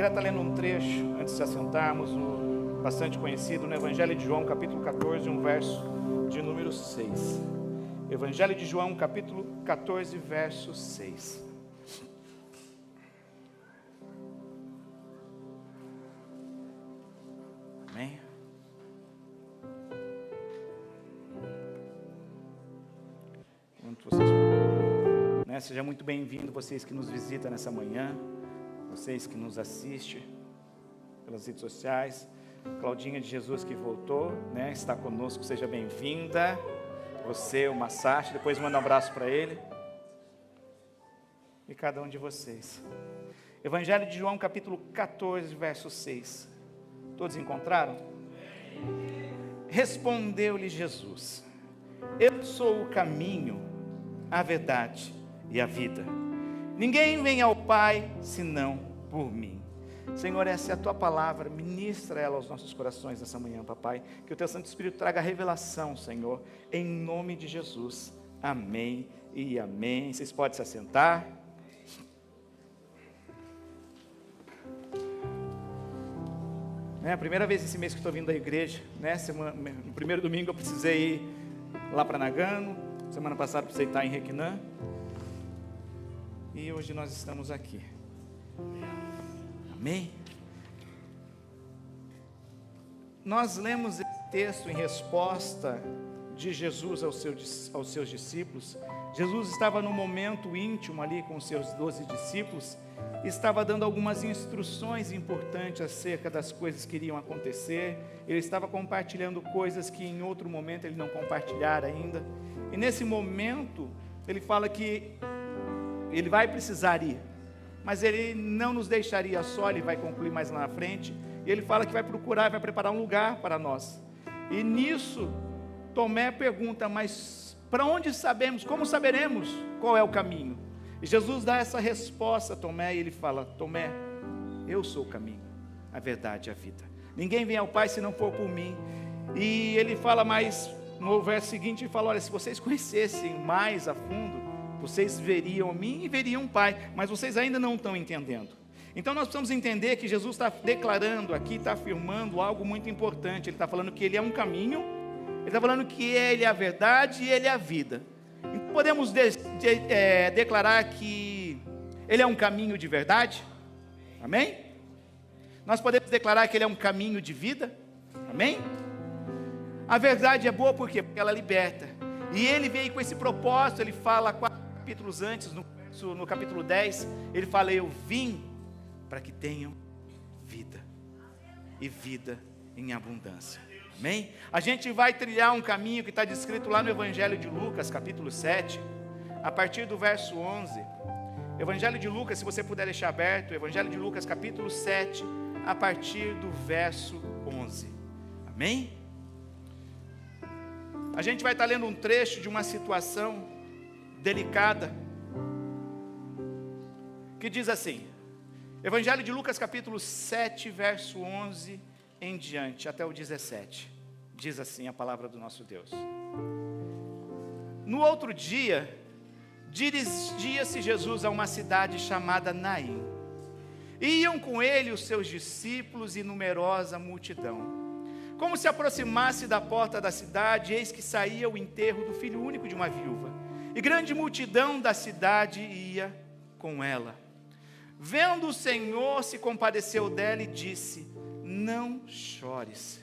queria estar lendo um trecho, antes de se assentarmos, bastante conhecido, no Evangelho de João, capítulo 14, um verso de número 6. Evangelho de João, capítulo 14, verso 6. Amém? Enquanto vocês procuram, né? Seja muito bem-vindo, vocês que nos visitam nessa manhã, vocês que nos assistem pelas redes sociais. Claudinha de Jesus que voltou, né? Está conosco, seja bem-vinda. Você, o Massachi, depois manda um abraço para ele. E cada um de vocês. Evangelho de João, capítulo 14, verso 6. Todos encontraram? Respondeu-lhe Jesus: eu sou o caminho, a verdade e a vida. Ninguém vem ao Pai senão por mim. Senhor, essa é a tua palavra, ministra ela aos nossos corações nessa manhã, papai. Que o teu Santo Espírito traga revelação, Senhor, em nome de Jesus. Amém e amém. Vocês podem se assentar. É a primeira vez esse mês que estou vindo da igreja, né? No primeiro domingo eu precisei ir lá para Nagano, semana passada precisei estar em Requinã, e hoje nós estamos aqui. Amém? Nós lemos esse texto em resposta de Jesus aos seus discípulos. Jesus estava num momento íntimo ali com os seus 12 discípulos, e estava dando algumas instruções importantes acerca das coisas que iriam acontecer. Ele estava compartilhando coisas que em outro momento ele não compartilhara ainda, e nesse momento ele fala que ele vai precisar ir, mas ele não nos deixaria só. Ele vai concluir mais lá na frente, e ele fala que vai procurar, vai preparar um lugar para nós. E nisso Tomé pergunta: mas para onde sabemos, como saberemos qual é o caminho? E Jesus dá essa resposta a Tomé, e ele fala: Tomé, eu sou o caminho, a verdade e a vida. Ninguém vem ao Pai se não for por mim. E ele fala mais, no verso seguinte, ele fala: olha, se vocês conhecessem mais a fundo, vocês veriam a mim e veriam o Pai, mas vocês ainda não estão entendendo. Então nós precisamos entender que Jesus está declarando aqui, está afirmando algo muito importante. Ele está falando que Ele é um caminho, Ele está falando que Ele é a verdade e Ele é a vida. Então podemos declarar que Ele é um caminho de verdade? Amém? Nós podemos declarar que Ele é um caminho de vida? Amém? A verdade é boa por quê? Porque ela liberta. E Ele veio com esse propósito. Ele fala 4 capítulos antes, no capítulo 10, Ele fala: eu vim para que tenham vida, e vida em abundância. Amém? A gente vai trilhar um caminho que está descrito lá no Evangelho de Lucas, capítulo 7, a partir do verso 11. Evangelho de Lucas, se você puder deixar aberto, Evangelho de Lucas, capítulo 7, a partir do verso 11. Amém? A gente vai estar lendo um trecho de uma situação delicada, que diz assim, Evangelho de Lucas, capítulo 7, verso 11 em diante, até o 17, diz assim a palavra do nosso Deus. No outro dia, dirigia-se Jesus a uma cidade chamada Naim, e iam com ele os seus discípulos e numerosa multidão. Como se aproximasse da porta da cidade, eis que saía o enterro do filho único de uma viúva, e grande multidão da cidade ia com ela. Vendo o Senhor, se compadeceu dela e disse: não chores.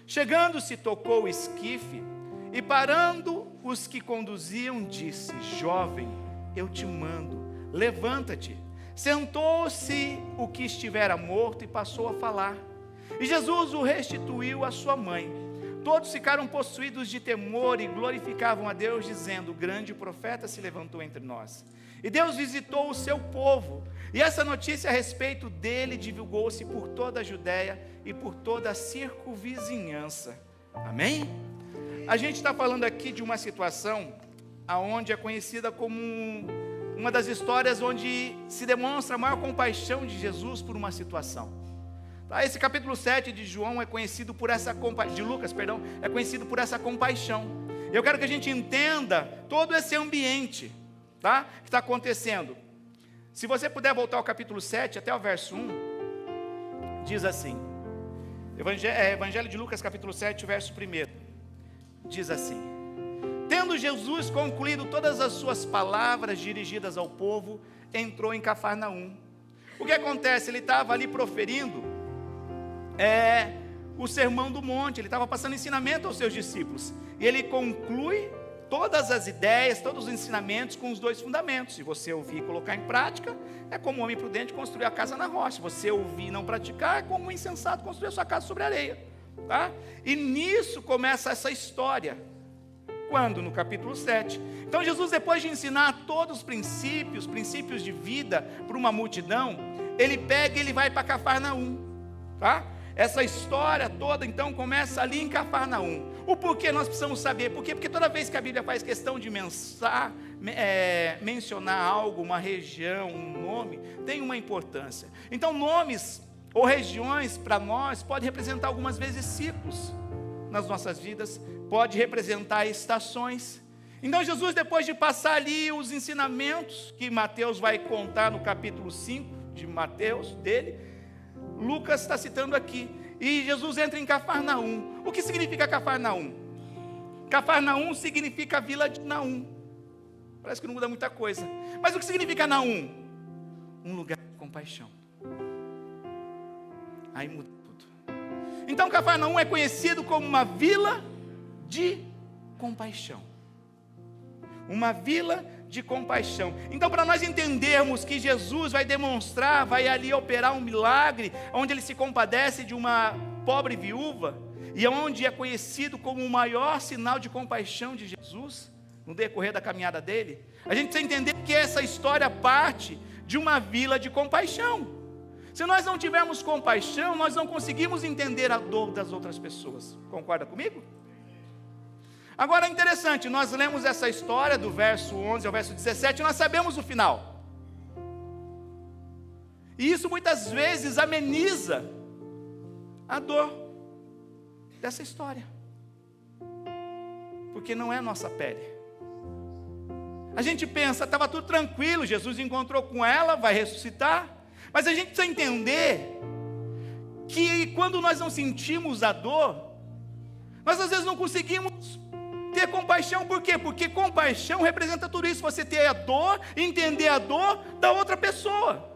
Chegando-se, tocou o esquife, e parando os que conduziam, disse: jovem, eu te mando, levanta-te. Sentou-se o que estivera morto e passou a falar. E Jesus o restituiu à sua mãe. Todos ficaram possuídos de temor e glorificavam a Deus, dizendo: grande profeta se levantou entre nós. E Deus visitou o seu povo. E essa notícia a respeito dele divulgou-se por toda a Judéia e por toda a circunvizinhança. Amém? A gente está falando aqui de uma situação onde é conhecida como uma das histórias onde se demonstra a maior compaixão de Jesus por uma situação. Tá? Esse capítulo 7 de João é conhecido por essa de Lucas, é conhecido por essa compaixão. Eu quero que a gente entenda todo esse ambiente, tá? Que está acontecendo. Se você puder voltar ao capítulo 7 até o verso 1, diz assim, Evangelho de Lucas capítulo 7, verso 1, diz assim: tendo Jesus concluído todas as suas palavras dirigidas ao povo, entrou em Cafarnaum. O que acontece? Ele estava ali proferindo o sermão do monte, ele estava passando ensinamento aos seus discípulos, e ele conclui todas as ideias, todos os ensinamentos com os 2 fundamentos. Se você ouvir e colocar em prática, é como um homem prudente construir a casa na rocha. Se você ouvir e não praticar, é como um insensato construir a sua casa sobre a areia, tá? E nisso começa essa história. Quando? No capítulo 7. Então Jesus, depois de ensinar todos os princípios de vida para uma multidão, ele pega e ele vai para Cafarnaum, tá? Essa história toda então começa ali em Cafarnaum. O porquê nós precisamos saber? Por quê? Porque toda vez que a Bíblia faz questão de mencionar algo, uma região, um nome, tem uma importância. Então nomes ou regiões para nós pode representar algumas vezes ciclos nas nossas vidas, pode representar estações. Então Jesus, depois de passar ali os ensinamentos que Mateus vai contar no capítulo 5 de Mateus, dele, Lucas está citando aqui, e Jesus entra em Cafarnaum. O que significa Cafarnaum? Cafarnaum significa vila de Naum. Parece que não muda muita coisa, mas o que significa Naum? Um lugar de compaixão. Aí muda tudo. Então Cafarnaum é conhecido como uma vila de compaixão. Uma vila de compaixão. Então, para nós entendermos que Jesus vai demonstrar, vai ali operar um milagre, onde ele se compadece de uma pobre viúva, e onde é conhecido como o maior sinal de compaixão de Jesus, no decorrer da caminhada dele, a gente precisa entender que essa história parte de uma vila de compaixão. Se nós não tivermos compaixão, nós não conseguimos entender a dor das outras pessoas. Concorda comigo? Agora é interessante, nós lemos essa história do verso 11 ao verso 17, e nós sabemos o final. E isso muitas vezes ameniza a dor dessa história, porque não é nossa pele. A gente pensa, estava tudo tranquilo, Jesus encontrou com ela, vai ressuscitar, mas a gente precisa entender que quando nós não sentimos a dor, nós às vezes não conseguimos ter compaixão. Por quê? Porque compaixão representa tudo isso, você ter a dor, entender a dor da outra pessoa.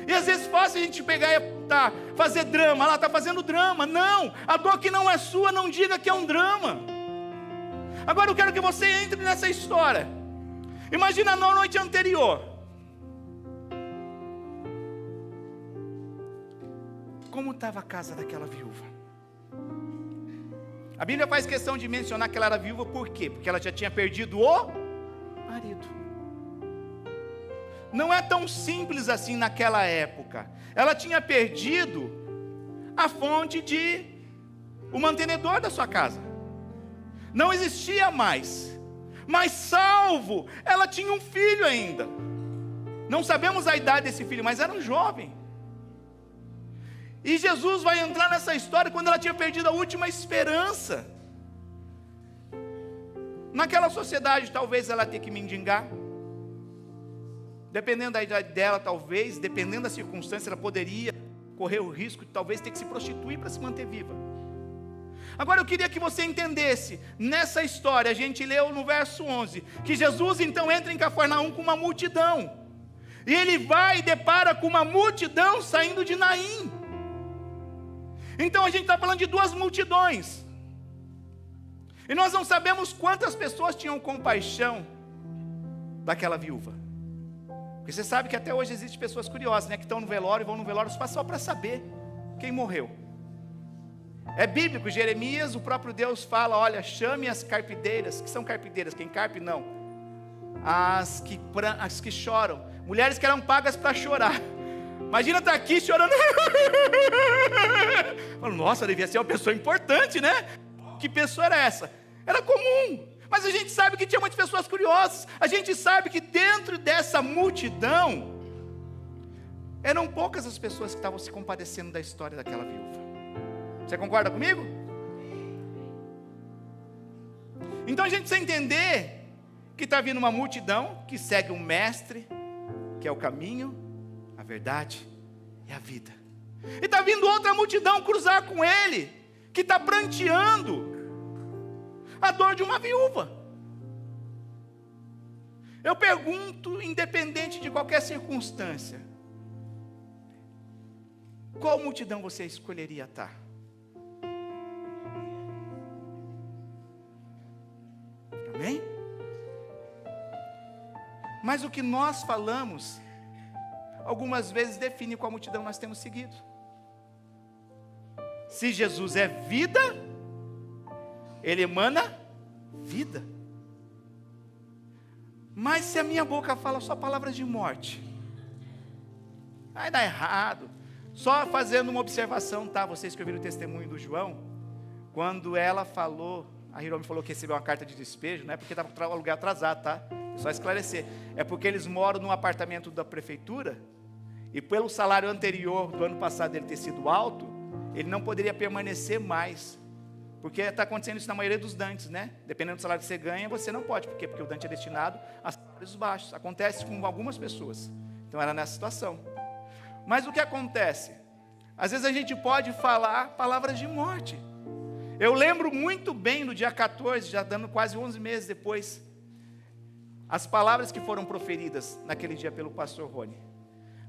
E às vezes é fácil a gente pegar e apontar, fazer drama, ela está fazendo drama. Não, a dor que não é sua, não diga que é um drama. Agora eu quero que você entre nessa história. Imagina na noite anterior, como estava a casa daquela viúva. A Bíblia faz questão de mencionar que ela era viúva, por quê? Porque ela já tinha perdido o marido. Não é tão simples assim naquela época. Ela tinha perdido a fonte o mantenedor da sua casa. Não existia mais. Mas salvo, ela tinha um filho ainda. Não sabemos a idade desse filho, mas era um jovem. E Jesus vai entrar nessa história quando ela tinha perdido a última esperança. Naquela sociedade, talvez ela tenha que mendigar. Dependendo da idade dela, talvez, dependendo da circunstância, ela poderia correr o risco de talvez ter que se prostituir para se manter viva. Agora eu queria que você entendesse, nessa história, a gente leu no verso 11, que Jesus então entra em Cafarnaum com uma multidão. E ele vai e depara com uma multidão saindo de Naim. Então a gente está falando de duas multidões. E nós não sabemos quantas pessoas tinham compaixão daquela viúva. Porque você sabe que até hoje existem pessoas curiosas, né? Que estão no velório e vão no velório só para saber quem morreu. É bíblico, Jeremias, o próprio Deus fala, olha, chame as carpideiras. Que são carpideiras? Quem carpe não. As que choram. Mulheres que eram pagas para chorar. Imagina estar aqui chorando. Nossa, devia ser uma pessoa importante, né? Que pessoa era essa? Era comum. Mas a gente sabe que tinha muitas pessoas curiosas. A gente sabe que dentro dessa multidão, eram poucas as pessoas que estavam se compadecendo da história daquela viúva. Você concorda comigo? Então a gente precisa entender que está vindo uma multidão que segue um mestre, que é o caminho, a verdade e a vida. E está vindo outra multidão cruzar com ele, que está pranteando a dor de uma viúva. Eu pergunto, independente de qualquer circunstância, qual multidão você escolheria estar? Amém? Mas o que nós falamos, algumas vezes define qual multidão nós temos seguido. Se Jesus é vida, Ele emana vida. Mas se a minha boca fala só palavras de morte, vai dar errado. Só fazendo uma observação, tá? Vocês que ouviram o testemunho do João, quando ela falou, a Hiromi falou que recebeu uma carta de despejo, não é porque estava com o aluguel atrasado, tá? Só esclarecer. É porque eles moram num apartamento da prefeitura, e pelo salário anterior do ano passado ele ter sido alto, ele não poderia permanecer mais. Porque está acontecendo isso na maioria dos dantes, né? Dependendo do salário que você ganha, você não pode. Por quê? Porque o dante é destinado a salários baixos. Acontece com algumas pessoas. Então era nessa situação. Mas o que acontece? Às vezes a gente pode falar palavras de morte. Eu lembro muito bem no dia 14, já dando quase 11 meses depois, as palavras que foram proferidas naquele dia pelo pastor Rony.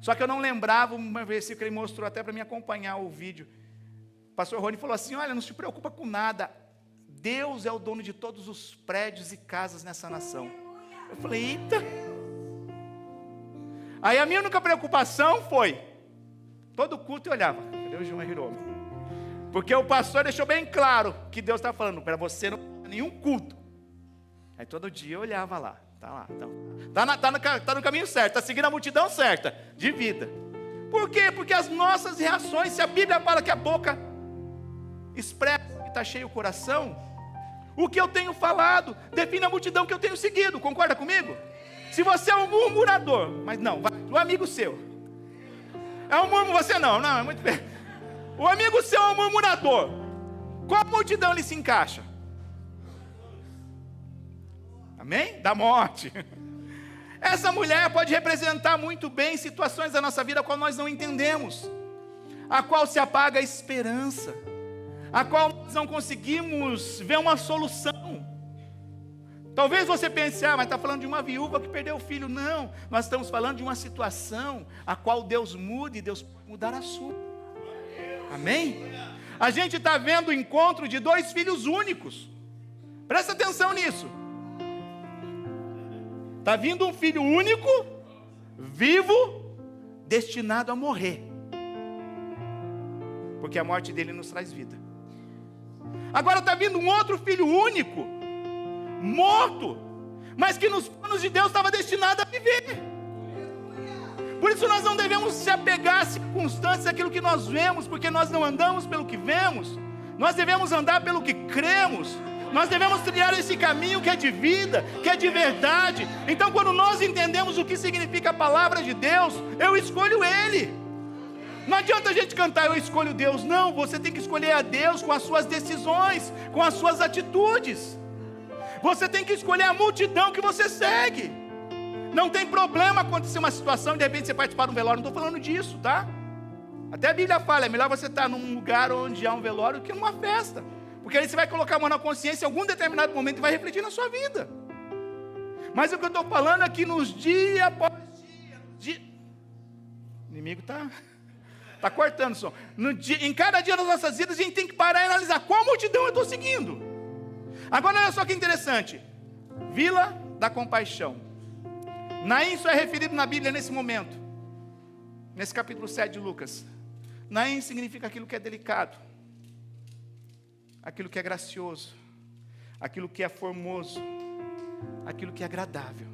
Só que eu não lembrava um versículo que ele mostrou até para me acompanhar o vídeo. O pastor Rony falou assim: olha, não se preocupa com nada, Deus é o dono de todos os prédios e casas nessa nação. Eu falei, eita. Aí a minha única preocupação foi, todo culto eu olhava, cadê o João Hiromi? Porque o pastor deixou bem claro que Deus está falando, para você não ter nenhum culto. Aí todo dia eu olhava lá, tá no caminho certo, está seguindo a multidão certa, de vida. Por quê? Porque as nossas reações, se a Bíblia fala que a boca expressa que está cheio o coração, o que eu tenho falado define a multidão que eu tenho seguido, concorda comigo? Se você é um murmurador, mas não, vai, o amigo seu, é um murmurador, você não, é muito bem. O amigo seu é um murmurador, qual multidão ele se encaixa? Amém? Da morte. Essa mulher pode representar muito bem situações da nossa vida a qual nós não entendemos, a qual se apaga a esperança, a qual nós não conseguimos ver uma solução. Talvez você pense, mas está falando de uma viúva que perdeu o filho. Não, nós estamos falando de uma situação a qual Deus muda e Deus pode mudar a sua. Amém? A gente está vendo o encontro de dois filhos únicos. Presta atenção nisso. Está vindo um filho único, vivo, destinado a morrer. Porque a morte dele nos traz vida. Agora está vindo um outro filho único, morto, mas que nos planos de Deus estava destinado a viver. Por isso nós não devemos se apegar às circunstâncias, àquilo que nós vemos, porque nós não andamos pelo que vemos, nós devemos andar pelo que cremos. Nós devemos trilhar esse caminho que é de vida, que é de verdade. Então quando nós entendemos o que significa a palavra de Deus, eu escolho Ele. Não adianta a gente cantar, eu escolho Deus. Não, você tem que escolher a Deus com as suas decisões, com as suas atitudes. Você tem que escolher a multidão que você segue. Não tem problema acontecer uma situação e de repente você participar de um velório. Não estou falando disso, tá? Até a Bíblia fala, é melhor você estar num lugar onde há um velório do que numa festa. Porque aí você vai colocar a mão na consciência em algum determinado momento e vai refletir na sua vida. Mas o que eu estou falando é que nos dias após dia, o inimigo está cortando o som. Em cada dia das nossas vidas a gente tem que parar e analisar qual multidão eu estou seguindo. Agora olha só que interessante. Vila da Compaixão. Naim só é referido na Bíblia nesse momento. Nesse capítulo 7 de Lucas. Naim significa aquilo que é delicado, aquilo que é gracioso, aquilo que é formoso, aquilo que é agradável.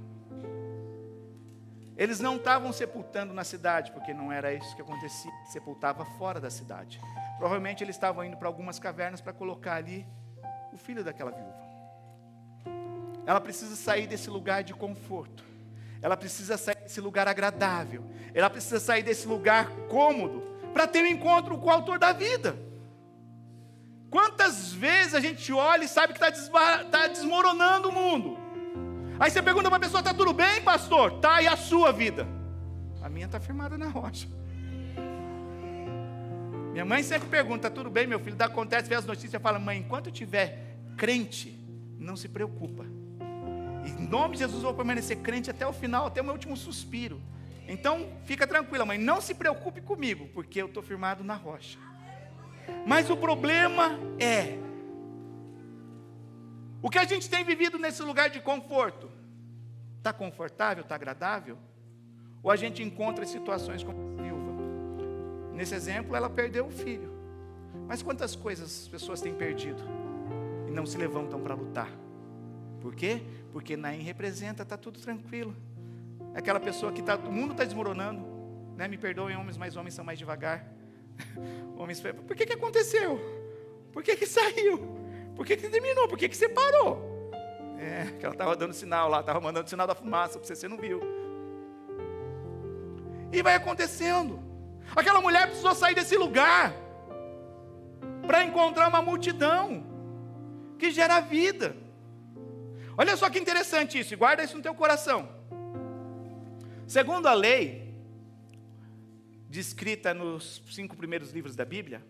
Eles não estavam sepultando na cidade, porque não era isso que acontecia, sepultava fora da cidade. Provavelmente eles estavam indo para algumas cavernas para colocar ali o filho daquela viúva. Ela precisa sair desse lugar de conforto, ela precisa sair desse lugar agradável, ela precisa sair desse lugar cômodo, para ter um encontro com o autor da vida. Quantas vezes a gente olha e sabe que está desmoronando o mundo? Aí você pergunta para a pessoa, está tudo bem, pastor? Tá, e a sua vida? A minha está firmada na rocha. Minha mãe sempre pergunta, tudo bem, meu filho? Acontece, vê as notícias, fala, mãe, enquanto tiver crente, não se preocupa. Em nome de Jesus, eu vou permanecer crente até o final, até o meu último suspiro. Então, fica tranquila, mãe, não se preocupe comigo, porque eu estou firmado na rocha. Mas o problema é, o que a gente tem vivido nesse lugar de conforto, está confortável, está agradável? Ou a gente encontra situações como a viúva? Nesse exemplo, ela perdeu o filho. Mas quantas coisas as pessoas têm perdido e não se levantam para lutar? Por quê? Porque Naim representa, está tudo tranquilo. É aquela pessoa que o mundo está desmoronando, né? Me perdoem homens, mas homens são mais devagar. Homens, por que aconteceu? Por que saiu? Por que terminou? Por que separou? Que ela estava dando sinal lá, estava mandando sinal da fumaça, para você não viu. E vai acontecendo. Aquela mulher precisou sair desse lugar para encontrar uma multidão que gera vida. Olha só que interessante isso, e guarda isso no teu coração. Segundo a lei, descrita nos 5 primeiros livros da Bíblia,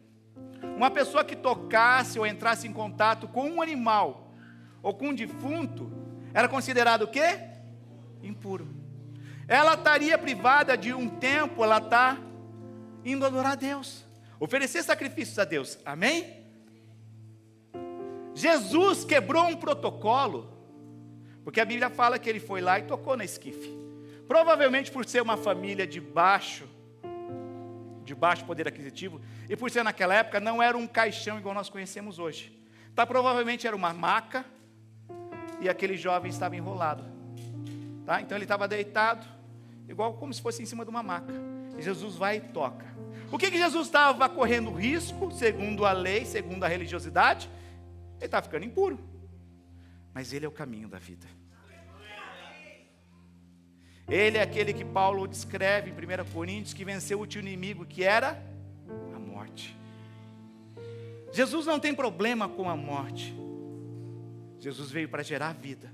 uma pessoa que tocasse ou entrasse em contato com um animal ou com um defunto, era considerado o quê? Impuro. Ela estaria privada de um tempo, ela está indo adorar a Deus, oferecer sacrifícios a Deus, amém? Jesus quebrou um protocolo, porque a Bíblia fala que ele foi lá e tocou na esquife, provavelmente por ser uma família de baixo poder aquisitivo, e por ser naquela época, não era um caixão igual nós conhecemos hoje, tá, provavelmente era uma maca, e aquele jovem estava enrolado, tá? Então ele estava deitado, igual como se fosse em cima de uma maca, e Jesus vai e toca. O que Jesus estava correndo risco, segundo a lei, segundo a religiosidade? Ele estava ficando impuro, mas ele é o caminho da vida. Ele é aquele que Paulo descreve em 1 Coríntios, que venceu o último inimigo, que era a morte. Jesus não tem problema com a morte. Jesus veio para gerar vida.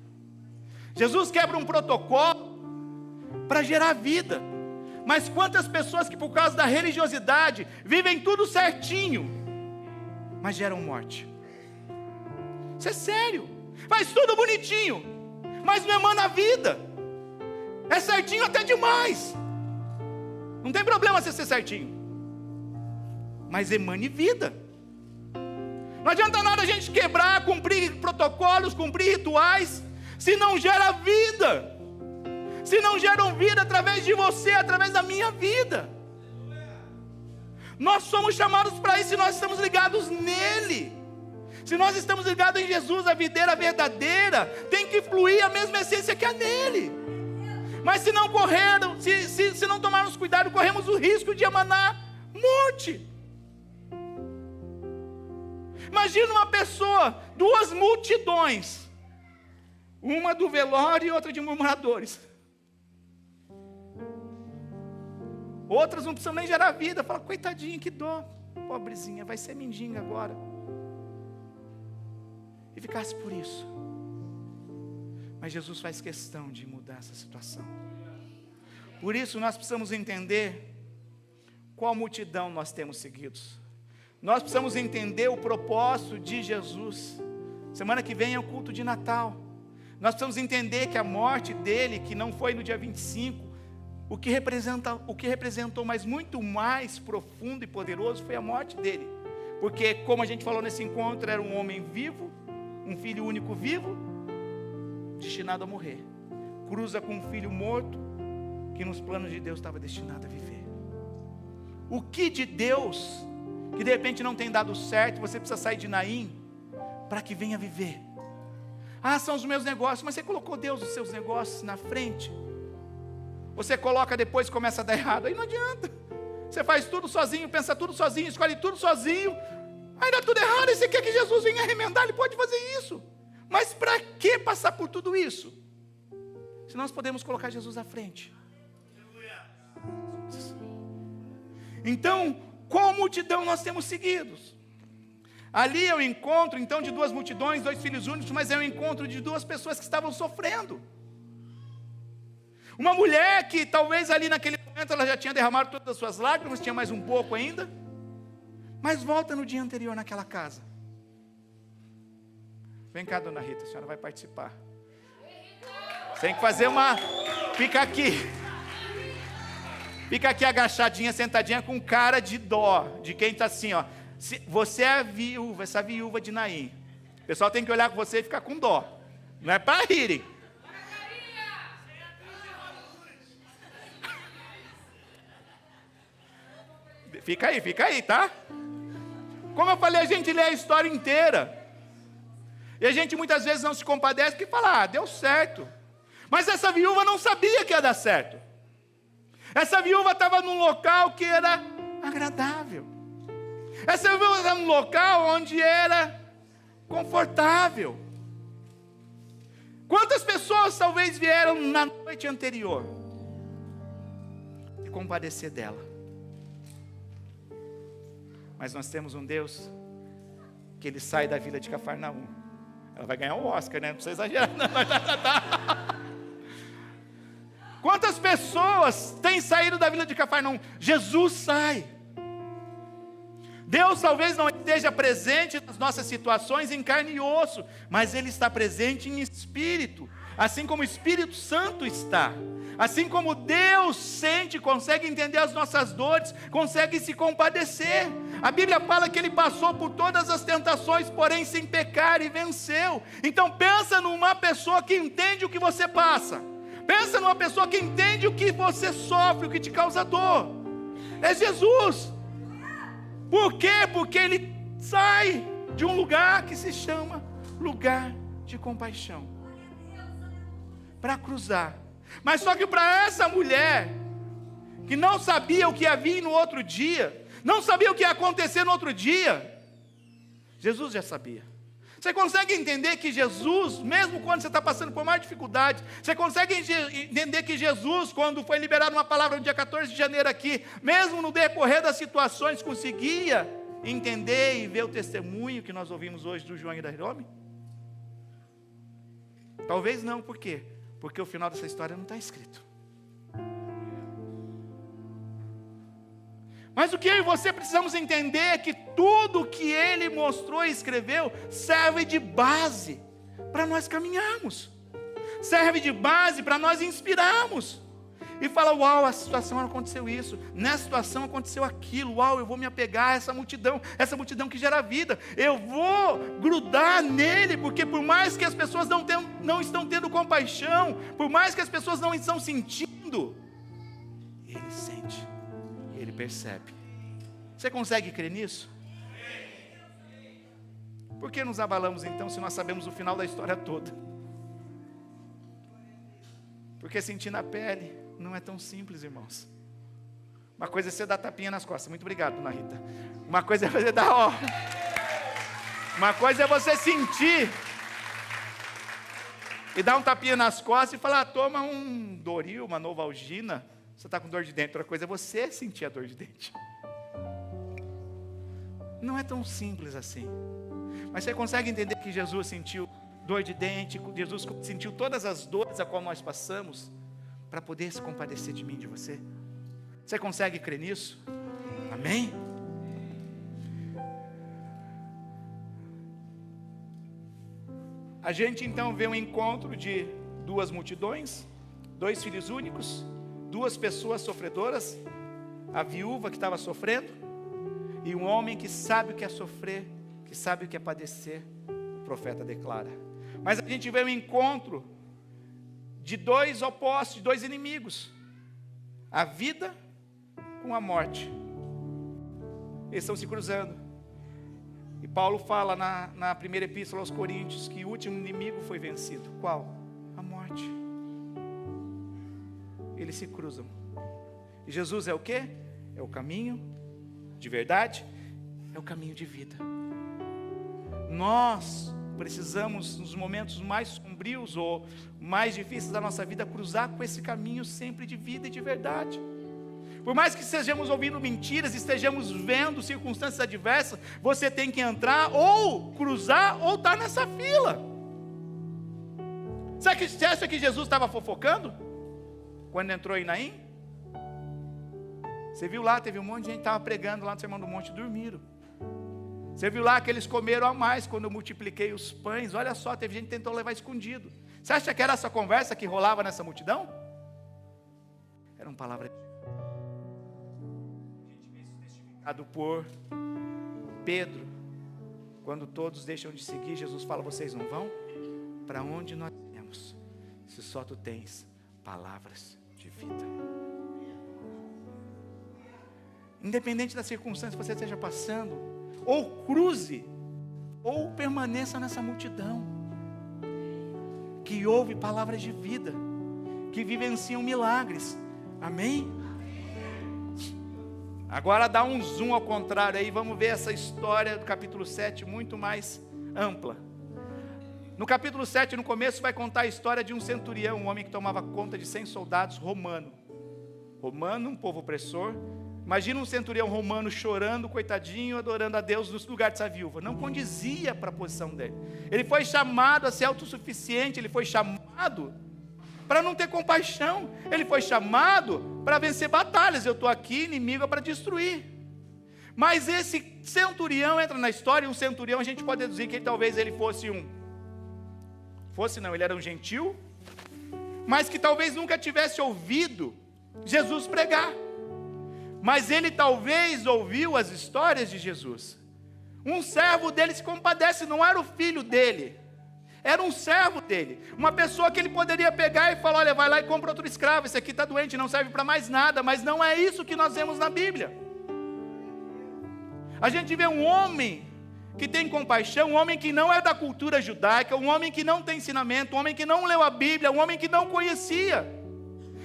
Jesus quebra um protocolo para gerar vida. Mas quantas pessoas que por causa da religiosidade vivem tudo certinho, mas geram morte? Isso é sério. Faz tudo bonitinho, mas não emana vida. É certinho até demais. Não tem problema você ser certinho, mas emane vida. Não adianta nada a gente quebrar, cumprir protocolos, cumprir rituais, se não gera vida. Se não geram vida através de você, através da minha vida. Nós somos chamados para isso, se nós estamos ligados nele. Se nós estamos ligados em Jesus, a videira verdadeira, tem que fluir a mesma essência que a nele. Mas se não se não tomarmos cuidado, corremos o risco de emanar morte. Imagina uma pessoa, 2 multidões, uma do velório e outra de murmuradores. Outras não precisam nem gerar vida, fala, coitadinha, que dó, pobrezinha, vai ser mendiga agora. E ficasse por isso. Mas Jesus faz questão de mudar essa situação. Por isso nós precisamos entender qual multidão nós temos seguidos. Nós precisamos entender o propósito de Jesus. Semana que vem é o culto de Natal. Nós precisamos entender que a morte dele, que não foi no dia 25, o que representou, mas muito mais profundo e poderoso, foi a morte dele. Porque, como a gente falou nesse encontro, era um homem vivo, um filho único vivo, destinado a morrer. Cruza com um filho morto, que nos planos de Deus estava destinado a viver. O que de Deus, que de repente não tem dado certo, você precisa sair de Naim, para que venha viver. Ah, são os meus negócios, mas você colocou Deus, os seus negócios na frente. Você coloca depois e começa a dar errado, aí não adianta. Você faz tudo sozinho, pensa tudo sozinho, escolhe tudo sozinho, aí dá tudo errado, e você quer que Jesus venha remendar, ele pode fazer isso. Mas para que passar por tudo isso? Se nós podemos colocar Jesus à frente. Então, qual multidão nós temos seguidos? Ali é o encontro, então, de 2 multidões, 2 filhos únicos, mas é o encontro de 2 pessoas que estavam sofrendo. Uma mulher que talvez ali naquele momento ela já tinha derramado todas as suas lágrimas, tinha mais um pouco ainda. Mas volta no dia anterior naquela casa. Vem cá, dona Rita, a senhora vai participar. Você tem que fazer uma... Fica aqui agachadinha, sentadinha com cara de dó, de quem está assim, ó. Você é a viúva, essa viúva de Naim. O pessoal tem que olhar com você e ficar com dó. Não é para rirem. Fica aí, tá? Como eu falei, a gente lê a história inteira. E a gente muitas vezes não se compadece porque fala, deu certo. Mas essa viúva não sabia que ia dar certo. Essa viúva estava num local que era agradável. Essa viúva estava num local onde era confortável. Quantas pessoas talvez vieram na noite anterior se compadecer dela? Mas nós temos um Deus que Ele sai da vila de Cafarnaum. Ela vai ganhar o Oscar, né? Não precisa exagerar. Quantas pessoas têm saído da vila de Cafarnaum? Jesus sai. Deus talvez não esteja presente nas nossas situações em carne e osso, mas Ele está presente em espírito, assim como o Espírito Santo está. Assim como Deus sente, consegue entender as nossas dores, consegue se compadecer. A Bíblia fala que Ele passou por todas as tentações, porém sem pecar, e venceu. Então pensa numa pessoa que entende o que você passa. Pensa numa pessoa que entende o que você sofre, o que te causa dor. É Jesus. Por quê? Porque Ele sai de um lugar que se chama lugar de compaixão, para cruzar. Mas só que para essa mulher, que não sabia o que ia vir no outro dia, não sabia o que ia acontecer no outro dia, Jesus já sabia. Você consegue entender que Jesus, mesmo quando você está passando por mais dificuldade, você consegue entender que Jesus, quando foi liberado uma palavra no dia 14 de janeiro aqui, mesmo no decorrer das situações, conseguia entender e ver o testemunho que nós ouvimos hoje do João e da Hirome? Talvez não, por quê? Porque o final dessa história não está escrito. Mas o que eu e você precisamos entender é que tudo que Ele mostrou e escreveu serve de base para nós caminharmos, serve de base para nós inspirarmos. E fala, uau, a situação aconteceu isso, nessa situação aconteceu aquilo, uau, eu vou me apegar a essa multidão que gera vida, eu vou grudar nele, porque por mais que as pessoas não estão tendo compaixão, por mais que as pessoas não estão sentindo, Ele sente, Ele percebe. Você consegue crer nisso? Por que nos abalamos então, se nós sabemos o final da história toda? Porque sentir na pele não é tão simples, irmãos. Uma coisa é você dar tapinha nas costas. Muito obrigado, dona Rita. Uma coisa é você dar, uma coisa é você sentir e dar um tapinha nas costas e falar, toma um Doril, uma Novalgina. Você está com dor de dente. Outra coisa é você sentir a dor de dente. Não é tão simples assim. Mas você consegue entender que Jesus sentiu dor de dente, Jesus sentiu todas as dores a qual nós passamos, para poder se compadecer de mim, de você? Você consegue crer nisso? Amém? A gente então vê um encontro de duas multidões, dois filhos únicos, duas pessoas sofredoras, a viúva que estava sofrendo, e um homem que sabe o que é sofrer, que sabe o que é padecer, o profeta declara. Mas a gente vê um encontro de dois opostos, de dois inimigos, a vida com a morte. Eles estão se cruzando. E Paulo fala na primeira epístola aos Coríntios que o último inimigo foi vencido. Qual? A morte. Eles se cruzam. E Jesus é o quê? É o caminho de verdade, é o caminho de vida. Nós precisamos, nos momentos mais sombrios ou mais difíceis da nossa vida, cruzar com esse caminho sempre de vida e de verdade. Por mais que estejamos ouvindo mentiras, estejamos vendo circunstâncias adversas, você tem que entrar ou cruzar ou estar nessa fila. Você acha que Jesus estava fofocando quando entrou em Naim? Você viu lá, teve um monte de gente que estava pregando lá no Sermão do Monte, dormiram. Você viu lá que eles comeram a mais quando eu multipliquei os pães. Olha só, teve gente que tentou levar escondido. Você acha que era essa conversa que rolava nessa multidão? Era uma palavra testificado por Pedro. Quando todos deixam de seguir, Jesus fala: vocês não vão? Para onde nós iremos, se só tu tens palavras de vida? Independente da circunstância que você esteja passando, ou cruze, ou permaneça nessa multidão, que ouve palavras de vida, que vivenciam milagres, amém? Agora dá um zoom ao contrário aí, vamos ver essa história do capítulo 7, muito mais ampla. No capítulo 7, no começo, vai contar a história de um centurião, um homem que tomava conta de 100 soldados romano, um povo opressor. Imagina um centurião romano chorando, coitadinho, adorando a Deus no lugar dessa viúva. Não condizia para a posição dele. Ele foi chamado a ser autossuficiente, ele foi chamado para não ter compaixão, ele foi chamado para vencer batalhas. Eu estou aqui, inimigo é para destruir. Mas esse centurião entra na história, e um centurião a gente pode deduzir que talvez ele ele era um gentil, mas que talvez nunca tivesse ouvido Jesus pregar. Mas ele talvez ouviu as histórias de Jesus. Um servo dele se compadece, não era o filho dele, era um servo dele, uma pessoa que ele poderia pegar e falar: olha, vai lá e compra outro escravo, esse aqui está doente, não serve para mais nada. Mas não é isso que nós vemos na Bíblia. A gente vê um homem que tem compaixão, um homem que não é da cultura judaica, um homem que não tem ensinamento, um homem que não leu a Bíblia, um homem que não conhecia,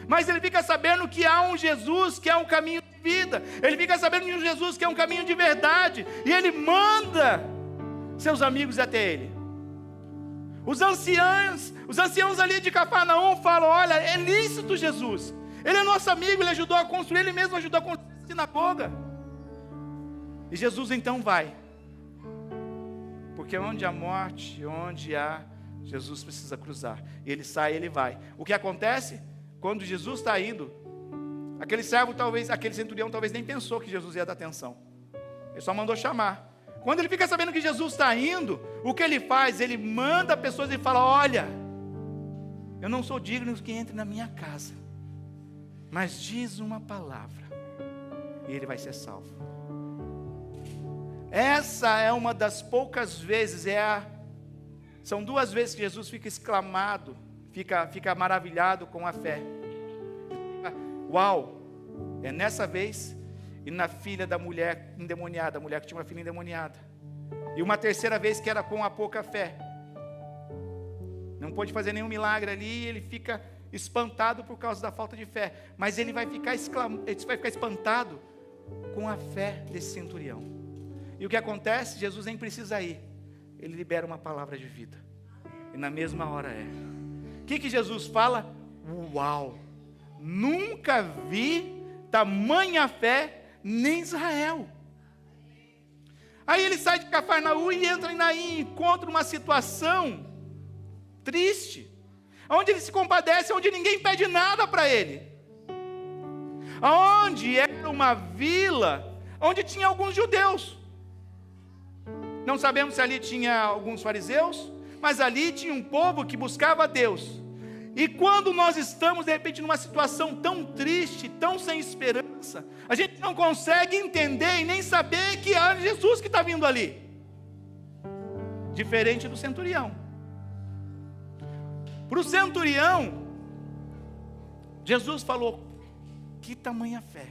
mas ele fica sabendo que há um Jesus que é um caminho de vida, ele fica sabendo de um Jesus que é um caminho de verdade, e ele manda seus amigos até ele. Os anciãos ali de Cafarnaum falam: olha, é lícito Jesus, ele é nosso amigo, ele ajudou a construir, ele mesmo ajudou a construir a sinagoga. E Jesus então vai, porque onde há morte, onde há, Jesus precisa cruzar. E ele sai, ele vai. O que acontece? Quando Jesus está indo, aquele centurião talvez nem pensou que Jesus ia dar atenção. Ele só mandou chamar. Quando ele fica sabendo que Jesus está indo, o que ele faz? Ele manda pessoas e fala: olha, eu não sou digno que entre na minha casa, mas diz uma palavra e ele vai ser salvo. Essa é uma das poucas vezes, são 2 vezes que Jesus fica exclamado, fica maravilhado com a fé. Uau! É nessa vez e na filha da mulher endemoniada, a mulher que tinha uma filha endemoniada. E uma terceira vez que era com a pouca fé. Não pôde fazer nenhum milagre ali, ele fica espantado por causa da falta de fé. Mas ele vai ficar espantado com a fé desse centurião. E o que acontece? Jesus nem precisa ir, ele libera uma palavra de vida, e na mesma hora o que Jesus fala? Uau, nunca vi tamanha fé nem Israel. Aí ele sai de Cafarnaum e entra em Naim, e encontra uma situação triste, onde ele se compadece, onde ninguém pede nada para ele, onde era uma vila, onde tinha alguns judeus. Não sabemos se ali tinha alguns fariseus, mas ali tinha um povo que buscava a Deus. E quando nós estamos de repente numa situação tão triste, tão sem esperança, a gente não consegue entender e nem saber que é Jesus que está vindo ali. Diferente do centurião. Para o centurião, Jesus falou: que tamanha fé.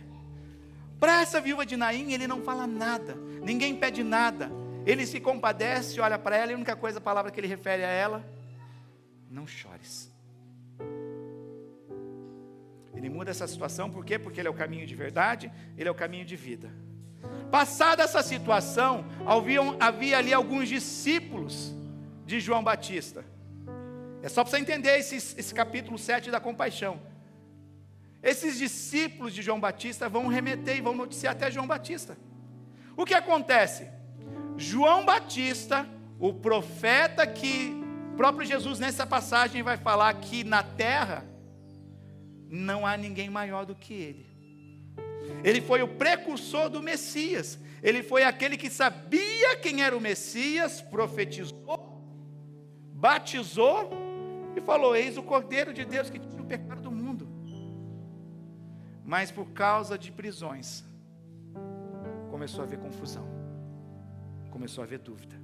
Para essa viúva de Naim, ele não fala nada, ninguém pede nada. Ele se compadece, olha para ela, e a única coisa, a palavra que ele refere a ela: não chores. Ele muda essa situação, por quê? Porque ele é o caminho de verdade, ele é o caminho de vida. Passada essa situação, havia ali alguns discípulos de João Batista. É só para você entender esse capítulo 7 da compaixão. Esses discípulos de João Batista vão remeter e vão noticiar até João Batista. O que acontece? João Batista, o profeta que o próprio Jesus nessa passagem vai falar que na terra não há ninguém maior do que ele. Ele foi o precursor do Messias. Ele foi aquele que sabia quem era o Messias, profetizou, batizou e falou: eis o Cordeiro de Deus que tira o pecado do mundo. Mas por causa de prisões, começou a haver confusão, começou a haver dúvida.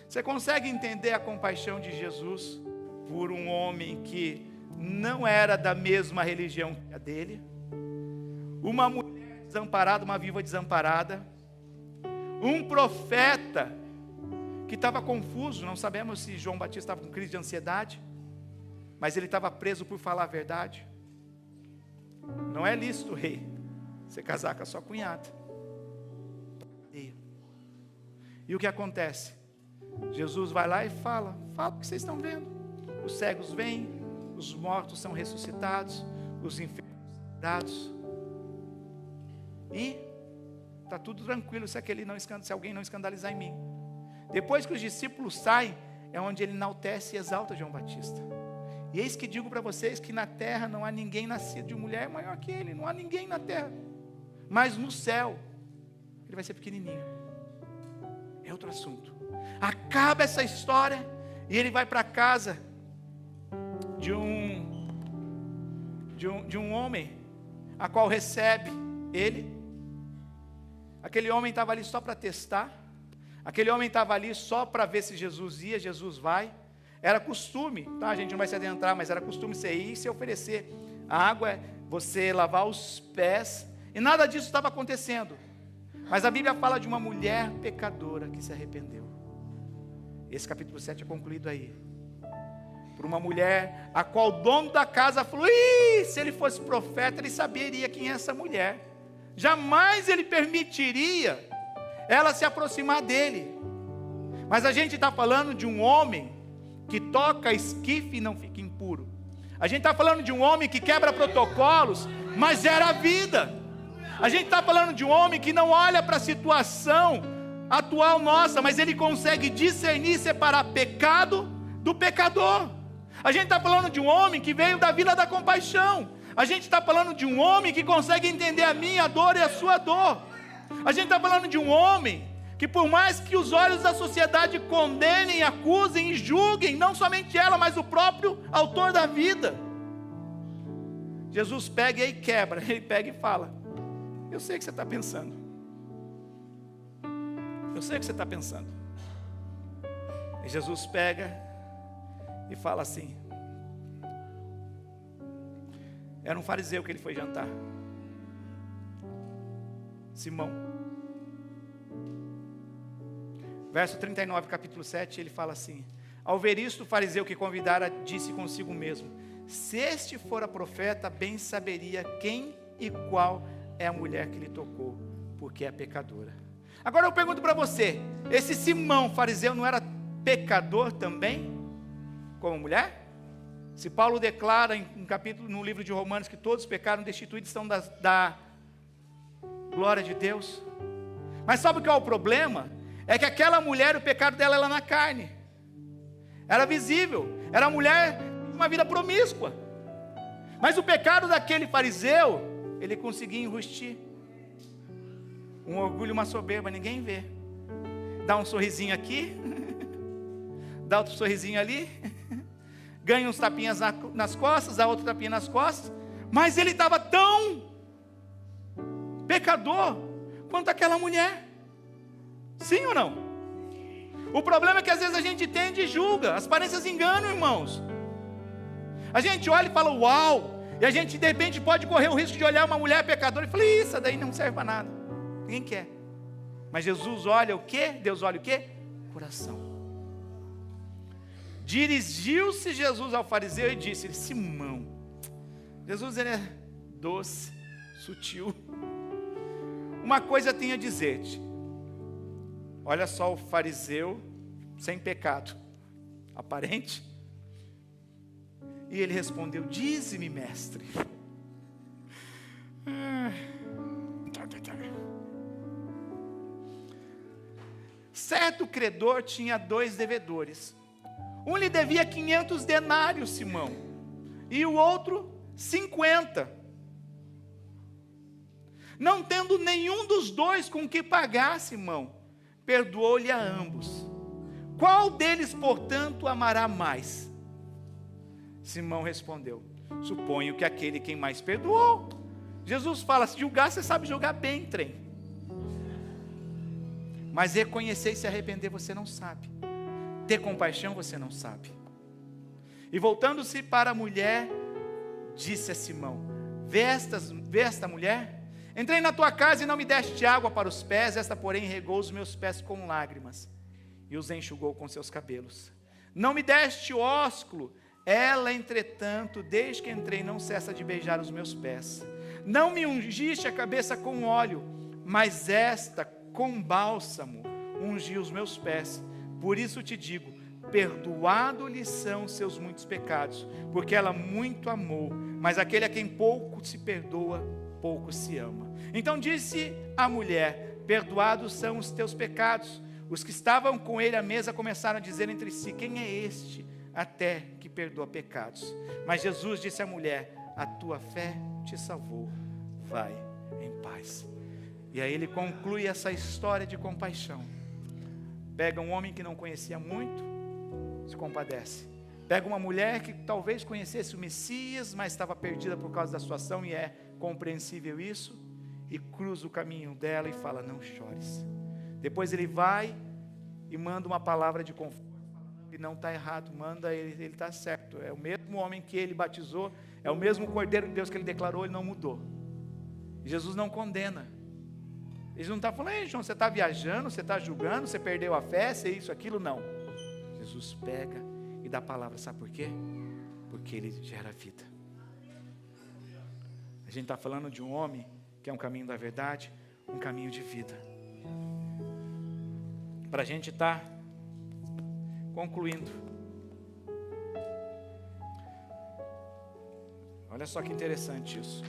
Você consegue entender a compaixão de Jesus por um homem que não era da mesma religião que a dele? Uma mulher desamparada, uma viúva desamparada, um profeta que estava confuso, não sabemos se João Batista estava com crise de ansiedade, mas ele estava preso por falar a verdade. Não é lícito, rei, você casar com a sua cunhada. E o que acontece? Jesus vai lá e fala o que vocês estão vendo. Os cegos vêm, os mortos são ressuscitados, os enfermos são dados. E está tudo tranquilo se alguém não escandalizar em mim. Depois que os discípulos saem, é onde ele enaltece e exalta João Batista. E eis que digo para vocês que na terra não há ninguém nascido de mulher maior que ele. Não há ninguém na terra. Mas no céu, ele vai ser pequenininho. É outro assunto. Acaba essa história e ele vai para a casa de um homem, a qual recebe ele. Aquele homem estava ali só para testar. Aquele homem estava ali só para ver se Jesus ia, Jesus vai. Era costume, tá? A gente não vai se adentrar, mas era costume você ir e se oferecer água, você lavar os pés. E nada disso estava acontecendo. Mas a Bíblia fala de uma mulher pecadora que se arrependeu. Esse capítulo 7 é concluído aí. Por uma mulher a qual o dono da casa falou: se ele fosse profeta, ele saberia quem é essa mulher. Jamais ele permitiria ela se aproximar dele. Mas a gente está falando de um homem que toca esquife e não fica impuro. A gente está falando de um homem que quebra protocolos, mas gera a vida. A gente está falando de um homem que não olha para a situação atual nossa, mas ele consegue discernir e separar pecado do pecador. A gente está falando de um homem que veio da Vila da Compaixão. A gente está falando de um homem que consegue entender a minha dor e a sua dor. A gente está falando de um homem que, por mais que os olhos da sociedade condenem, acusem e julguem, não somente ela, mas o próprio autor da vida, Jesus pega e quebra. Ele pega e fala: eu sei o que você está pensando. Eu sei o que você está pensando. E Jesus pega e fala assim: era um fariseu que ele foi jantar, Simão. Verso 39, capítulo 7, ele fala assim: ao ver isto, o fariseu que convidara disse consigo mesmo: se este fora profeta, bem saberia quem e qual é a mulher que lhe tocou, porque é pecadora. Agora eu pergunto para você: esse Simão fariseu não era pecador também, como mulher? Se Paulo declara no livro de Romanos que todos pecaram, destituídos estão da glória de Deus. Mas sabe o que é o problema? É que aquela mulher, o pecado dela era na carne, era visível, era a mulher de uma vida promíscua. Mas o pecado daquele fariseu, ele conseguia enrustir um orgulho, uma soberba, ninguém vê. Dá um sorrisinho aqui, dá outro sorrisinho ali, ganha uns tapinhas nas costas, dá outro tapinha nas costas, mas ele estava tão pecador quanto aquela mulher. Sim ou não? O problema é que às vezes a gente entende e julga. As aparências enganam, irmãos. A gente olha e fala: uau. E a gente de repente pode correr o risco de olhar uma mulher pecadora e falar: isso daí não serve para nada, ninguém quer. Mas Jesus olha o quê? Deus olha o quê? Coração. Dirigiu-se Jesus ao fariseu e disse: Simão. Jesus, ele é doce, sutil. Uma coisa tenho a dizer-te. Olha só o fariseu sem pecado aparente. E ele respondeu: dize-me, mestre. Certo credor tinha 2 devedores. Um lhe devia 500 denários, Simão, e o outro 50. Não tendo nenhum dos dois com que pagar, Simão, perdoou-lhe a ambos. Qual deles, portanto, amará mais? Simão respondeu: suponho que aquele quem mais perdoou. Jesus fala: se julgar, você sabe julgar bem, trem. Mas reconhecer e se arrepender você não sabe. Ter compaixão você não sabe. E voltando-se para a mulher, disse a Simão: vê esta mulher? Entrei na tua casa e não me deste água para os pés, esta porém regou os meus pés com lágrimas e os enxugou com seus cabelos. Não me deste ósculo, ela entretanto, desde que entrei, não cessa de beijar os meus pés. Não me ungiste a cabeça com óleo, mas esta com bálsamo ungiu os meus pés. Por isso te digo, perdoado-lhe são seus muitos pecados, porque ela muito amou, mas aquele a quem pouco se perdoa, pouco se ama. Então disse a mulher: perdoados são os teus pecados. Os que estavam com ele à mesa começaram a dizer entre si: quem é este até que perdoa pecados? Mas Jesus disse à mulher: a tua fé te salvou, vai em paz. E aí ele conclui essa história de compaixão. Pega um homem que não conhecia muito, se compadece. Pega uma mulher que talvez conhecesse o Messias, mas estava perdida por causa da situação, e é compreensível isso, e cruza o caminho dela e fala: não chores. Depois ele vai e manda uma palavra de conforto. E não está errado, manda ele está certo. É o mesmo homem que ele batizou, é o mesmo Cordeiro de Deus que ele declarou, ele não mudou. E Jesus não condena. Ele não está falando: ei, João, você está viajando, você está julgando, você perdeu a fé, você isso, aquilo, não. Jesus pega e dá a palavra, sabe por quê? Porque ele gera vida. A gente está falando de um homem que é um caminho da verdade, um caminho de vida. Para a gente estar concluindo. Olha só que interessante isso.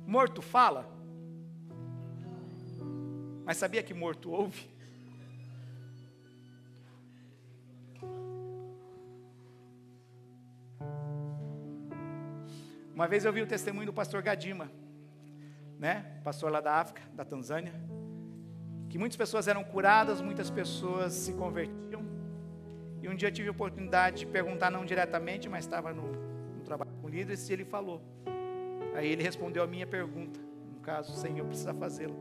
Morto fala, mas sabia que morto ouve? Uma vez eu vi o testemunho do pastor Gadima, pastor lá da África, da Tanzânia, que muitas pessoas eram curadas, muitas pessoas se convertiam, e um dia eu tive a oportunidade de perguntar, não diretamente, mas estava no trabalho com líderes, e ele falou. Aí ele respondeu a minha pergunta, no caso, sem eu precisar fazê-lo.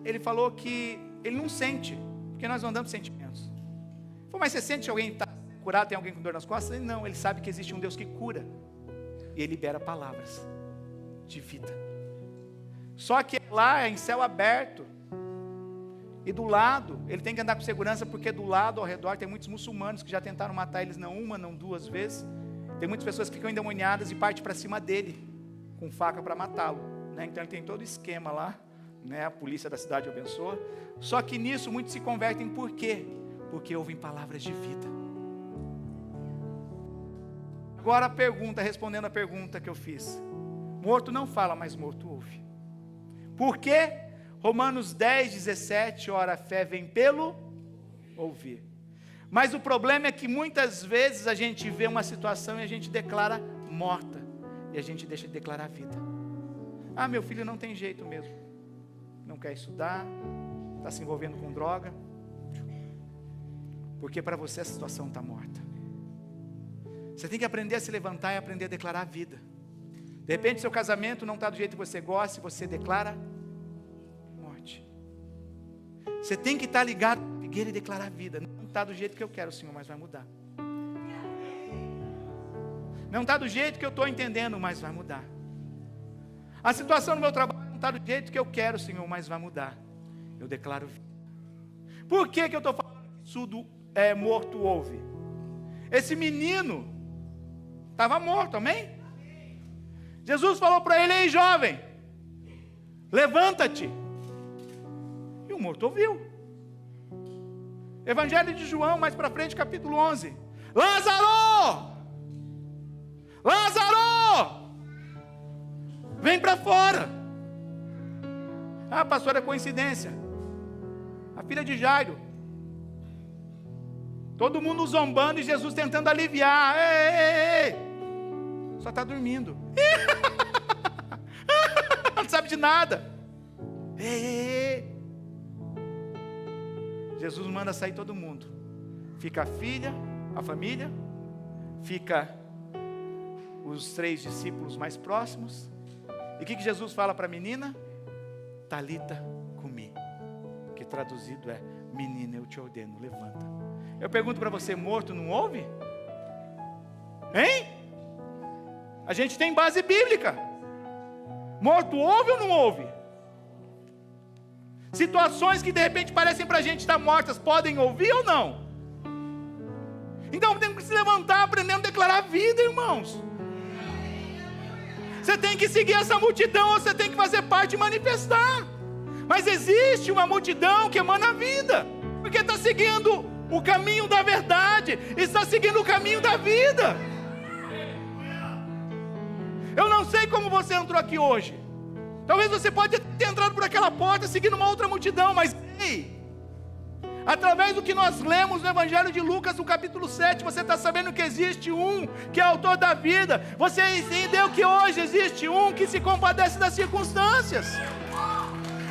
Ele falou que ele não sente, porque nós não andamos sentimentos. Ele falou: mas você sente que alguém está curado, tem alguém com dor nas costas? Ele não, ele sabe que existe um Deus que cura, e ele libera palavras de vida. Só que lá é em céu aberto, e do lado, ele tem que andar com segurança, porque do lado, ao redor, tem muitos muçulmanos que já tentaram matar eles, não uma, não duas vezes. Tem muitas pessoas que ficam endemoniadas e partem para cima dele, com faca para matá-lo, Então ele tem todo o esquema lá, A polícia da cidade o abençoa. Só que nisso muitos se convertem, por quê? Porque ouvem palavras de vida. Agora a pergunta, respondendo a pergunta que eu fiz: morto não fala, mas morto ouve. Por quê? Romanos 10, 17, ora a fé vem pelo ouvir. Mas o problema é que muitas vezes a gente vê uma situação e a gente declara morta, e a gente deixa de declarar vida. Ah, meu filho não tem jeito mesmo, não quer estudar, está se envolvendo com droga, porque para você a situação está morta. Você tem que aprender a se levantar e aprender a declarar vida. De repente seu casamento não está do jeito que você gosta, e você declara morte. Você tem que estar ligado na figueira e declarar vida. Não está do jeito que eu quero, Senhor, mas vai mudar. Não está do jeito que eu estou entendendo, mas vai mudar. A situação no meu trabalho não está do jeito que eu quero, Senhor, mas vai mudar. Eu declaro vida. Por que eu estou falando que surdo morto ouve? Esse menino estava morto, amém? Jesus falou para ele: ei jovem, levanta-te. E o morto ouviu. Evangelho de João, mais para frente, capítulo 11. Lázaro! Lázaro! Vem para fora. Ah, pastor, é coincidência. A filha de Jairo. Todo mundo zombando e Jesus tentando aliviar. Ei, ei, ei. Só está dormindo. não sabe de nada. Ei. Jesus manda sair todo mundo. Fica a filha, a família, fica os 3 discípulos mais próximos. E o que Jesus fala para a menina? Talita cumi, que traduzido é: menina, eu te ordeno, levanta. Eu pergunto para você, morto não ouve? Hein? A gente tem base bíblica. Morto ouve ou não ouve? Situações que de repente parecem para a gente estar mortas, podem ouvir ou não? Então temos que se levantar, aprendendo a declarar vida, irmãos. Você tem que seguir essa multidão, ou você tem que fazer parte e manifestar. Mas existe uma multidão que emana a vida, porque está seguindo o caminho da verdade, está seguindo o caminho da vida. Eu não sei como você entrou aqui hoje. Talvez você pode ter entrado por aquela porta seguindo uma outra multidão, mas ei, através do que nós lemos no Evangelho de Lucas, no capítulo 7, você está sabendo que existe um que é autor da vida. Você entendeu que hoje existe um que se compadece das circunstâncias.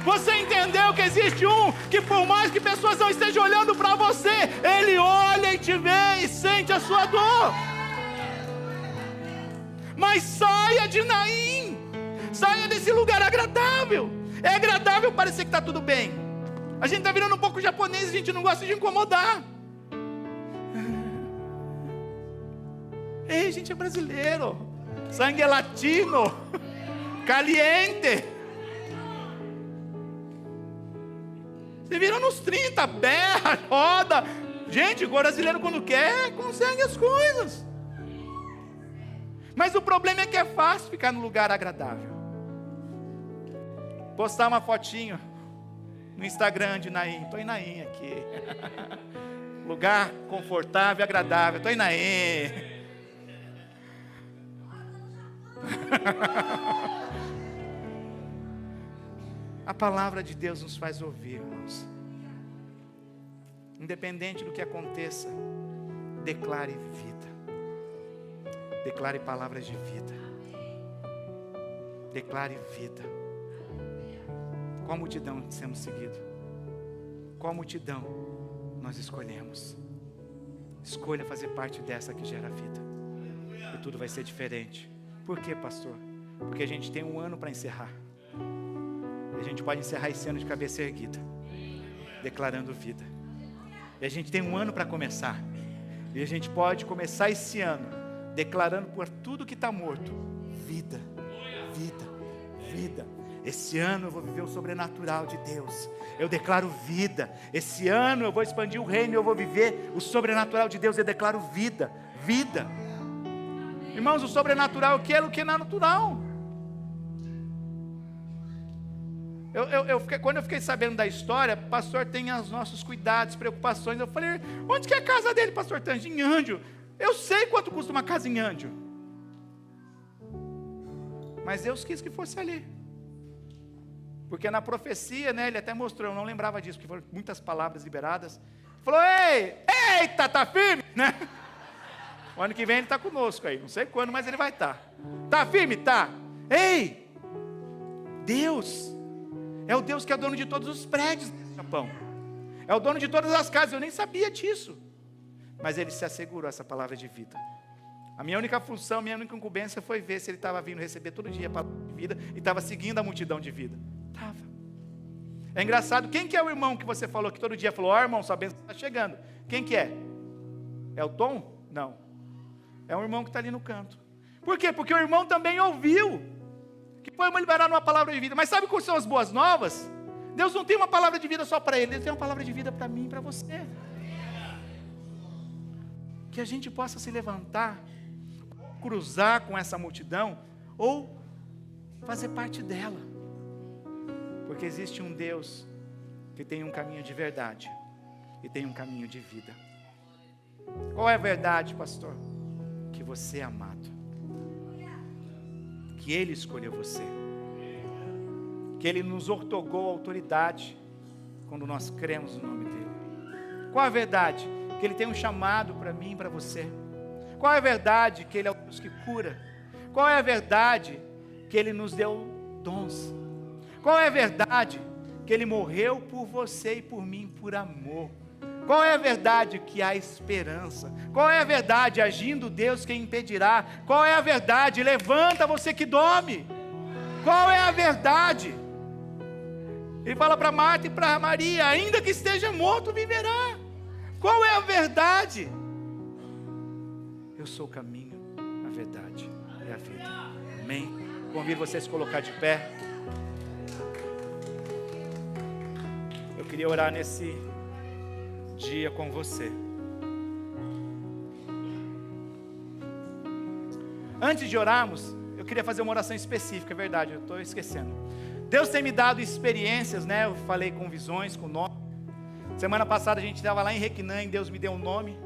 Você entendeu que existe um que, por mais que pessoas não estejam olhando para você, ele olha e te vê e sente a sua dor. Mas saia de Naim, saia desse lugar agradável. É agradável parecer que está tudo bem. A gente está virando um pouco japonês, a gente não gosta de incomodar. Ei, a gente é brasileiro, sangue é latino, caliente. Você vira nos 30, berra, roda. Gente, o brasileiro quando quer, consegue as coisas. Mas o problema é que é fácil ficar no lugar agradável. Postar uma fotinho no Instagram de Naim. Estou em Naim aqui. Lugar confortável e agradável. Estou em Naim. A palavra de Deus nos faz ouvir, irmãos. Independente do que aconteça, declare vida. Declare palavras de vida. Declare vida. Qual multidão temos seguido? Qual multidão nós escolhemos? Escolha fazer parte dessa que gera vida. E tudo vai ser diferente. Por quê, pastor? Porque a gente tem um ano para encerrar. E a gente pode encerrar esse ano de cabeça erguida, declarando vida. E a gente tem um ano para começar. E a gente pode começar esse ano declarando por tudo que está morto: vida, vida, vida. Esse ano eu vou viver o sobrenatural de Deus. Eu declaro vida. Esse ano eu vou expandir o reino, eu vou viver o sobrenatural de Deus. Eu declaro vida, vida. Irmãos, o sobrenatural é o que é natural. Quando eu fiquei sabendo da história, o pastor tem os nossos cuidados, preocupações. Eu falei: onde que é a casa dele, pastor Tange? Em Ândio. Eu sei quanto custa uma casa em Ândio. Mas Deus quis que fosse ali. Porque na profecia, né, ele até mostrou, eu não lembrava disso, porque foram muitas palavras liberadas. Ele falou: eita, tá firme, né? O ano que vem ele está conosco aí, não sei quando, mas ele vai estar. Tá firme? Tá. Ei, Deus é o Deus que é dono de todos os prédios do Japão. É o dono de todas as casas, eu nem sabia disso. Mas ele se assegurou essa palavra de vida. A minha única função, a minha única incumbência foi ver se ele estava vindo receber todo dia a palavra de vida e estava seguindo a multidão de vida. Estava. É engraçado, quem que é o irmão que você falou que todo dia falou: ó, irmão, sua bênção está chegando? Quem que é? É o Tom? Não. É um irmão que está ali no canto. Por quê? Porque o irmão também ouviu que foi liberar uma palavra de vida. Mas sabe quais são as boas novas? Deus não tem uma palavra de vida só para ele, Deus tem uma palavra de vida para mim e para você. Que a gente possa se levantar, cruzar com essa multidão, ou fazer parte dela. Porque existe um Deus que tem um caminho de verdade e tem um caminho de vida. Qual é a verdade, pastor? Que você é amado, que Ele escolheu você, que Ele nos outorgou autoridade quando nós cremos no nome dEle. Qual é a verdade? Que Ele tem um chamado para mim e para você. Qual é a verdade? Que Ele é o Deus que cura. Qual é a verdade? Que Ele nos deu dons Qual é a verdade? Que Ele morreu por você e por mim por amor. Qual é a verdade? Que há esperança. Qual é a verdade? Agindo Deus, quem impedirá? Qual é a verdade? Levanta você que dorme. Qual é a verdade? Ele fala para Marta e para Maria: ainda que esteja morto, viverá. Qual é a verdade? Eu sou o caminho, a verdade e a vida. Amém? Convido você a se colocar de pé. Eu queria orar nesse dia com você. Antes de orarmos, eu queria fazer uma oração específica, é verdade, eu estou esquecendo. Deus tem me dado experiências, né? Eu falei com visões, com nome. Semana passada a gente estava lá em Requinã e Deus me deu um nome,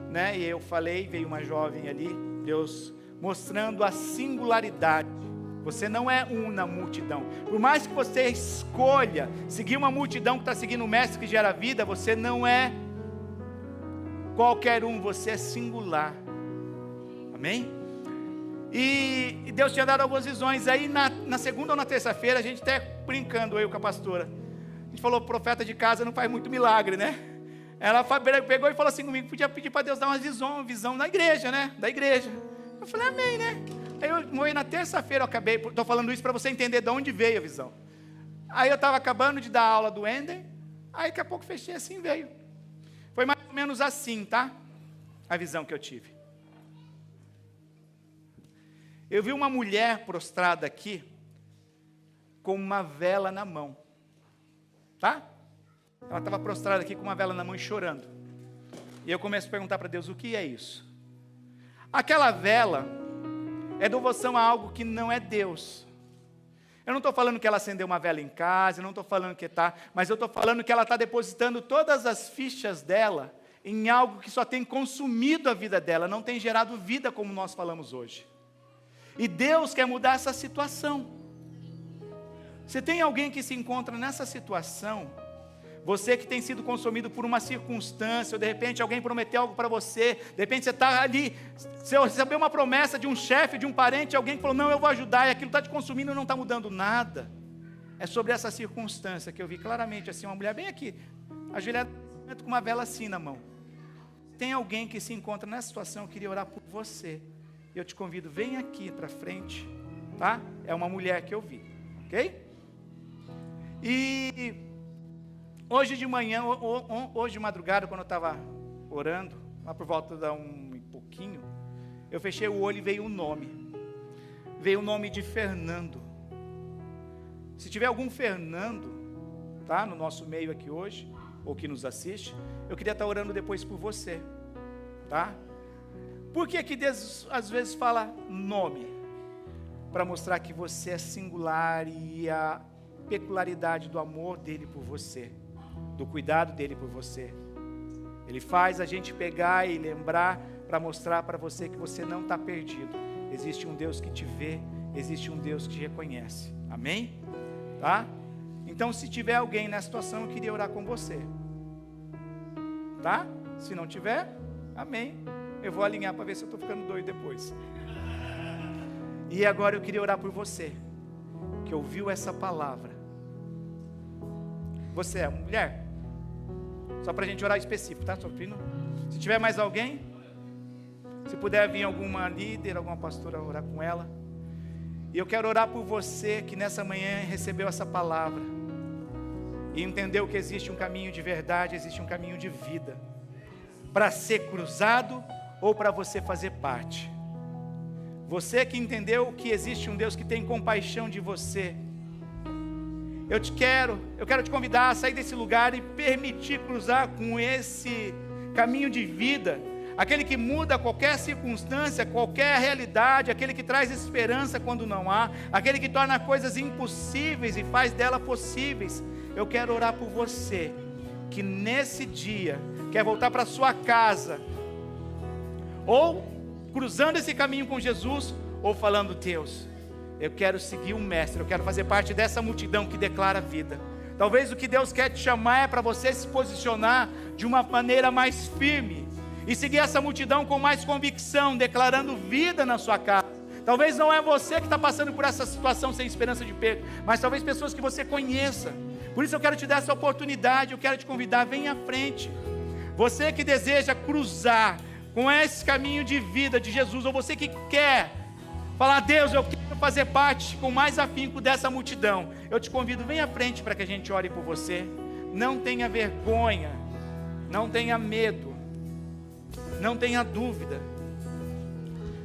né? E eu falei, veio uma jovem ali, Deus mostrando a singularidade. Você não é um na multidão. Por mais que você escolha seguir uma multidão que está seguindo o mestre que gera vida, você não é qualquer um, você é singular. Amém? E Deus tinha dado algumas visões. Aí na segunda ou na terça-feira, a gente até brincando, eu com a pastora, a gente falou: profeta de casa não faz muito milagre, né? Ela pegou e falou assim comigo: podia pedir para Deus dar uma visão da igreja, né? Da igreja. Eu falei: amém, né? Aí eu na terça-feira, eu acabei, estou falando isso para você entender de onde veio a visão. Aí eu estava acabando de dar a aula do Ender, aí daqui a pouco fechei assim, veio. Foi mais ou menos assim, tá? A visão que eu tive. Eu vi uma mulher prostrada aqui, com uma vela na mão, tá? Ela estava prostrada aqui com uma vela na mão e chorando. E eu começo a perguntar para Deus: o que é isso? Aquela vela é devoção a algo que não é Deus. Eu não estou falando que ela acendeu uma vela em casa, eu não estou falando que está, mas eu estou falando que ela está depositando todas as fichas dela em algo que só tem consumido a vida dela, não tem gerado vida como nós falamos hoje. E Deus quer mudar essa situação. Se tem alguém que se encontra nessa situação, você que tem sido consumido por uma circunstância, ou de repente alguém prometeu algo para você, de repente você está ali, você recebeu uma promessa de um chefe, de um parente, alguém que falou: não, eu vou ajudar, e aquilo está te consumindo e não está mudando nada. É sobre essa circunstância que eu vi claramente, assim, uma mulher bem aqui, ajoelhada com uma vela assim na mão. Tem alguém que se encontra nessa situação, eu queria orar por você. Eu te convido, vem aqui para frente, tá? É uma mulher que eu vi, ok? E hoje de manhã, hoje de madrugada, quando eu estava orando, lá por volta da 1h pouquinho, eu fechei o olho e veio um nome. Veio o nome de Fernando. Se tiver algum Fernando, tá, no nosso meio aqui hoje, ou que nos assiste, eu queria estar orando depois por você, tá? Por que Deus às vezes fala nome? Para mostrar que você é singular e a peculiaridade do amor dele por você, do cuidado dele por você. Ele faz a gente pegar e lembrar para mostrar para você que você não está perdido. Existe um Deus que te vê, existe um Deus que te reconhece. Amém? Tá? Então, se tiver alguém nessa situação, eu queria orar com você. Tá? Se não tiver, amém. Eu vou alinhar para ver se eu estou ficando doido depois. E agora eu queria orar por você, que ouviu essa palavra. Você é uma mulher? Só para a gente orar específico, tá? Se tiver mais alguém, se puder vir alguma líder, alguma pastora orar com ela. E eu quero orar por você que nessa manhã recebeu essa palavra e entendeu que existe um caminho de verdade, existe um caminho de vida, para ser cruzado ou para você fazer parte. Você que entendeu que existe um Deus que tem compaixão de você, eu quero te convidar a sair desse lugar e permitir cruzar com esse caminho de vida, aquele que muda qualquer circunstância, qualquer realidade, aquele que traz esperança quando não há, aquele que torna coisas impossíveis e faz delas possíveis. Eu quero orar por você, que nesse dia quer voltar para sua casa, ou cruzando esse caminho com Jesus, ou falando: Deus, eu quero seguir o mestre, eu quero fazer parte dessa multidão que declara vida. Talvez o que Deus quer te chamar é para você se posicionar de uma maneira mais firme, e seguir essa multidão com mais convicção, declarando vida na sua casa, Talvez não é você que está passando por essa situação sem esperança de perca, mas talvez pessoas que você conheça. Por isso eu quero te dar essa oportunidade, eu quero te convidar, vem à frente. Você que deseja cruzar com esse caminho de vida de Jesus, ou você que quer falar, Deus, eu quero fazer parte com mais afinco dessa multidão, eu te convido, vem à frente para que a gente ore por você. Não tenha vergonha, não tenha medo, não tenha dúvida.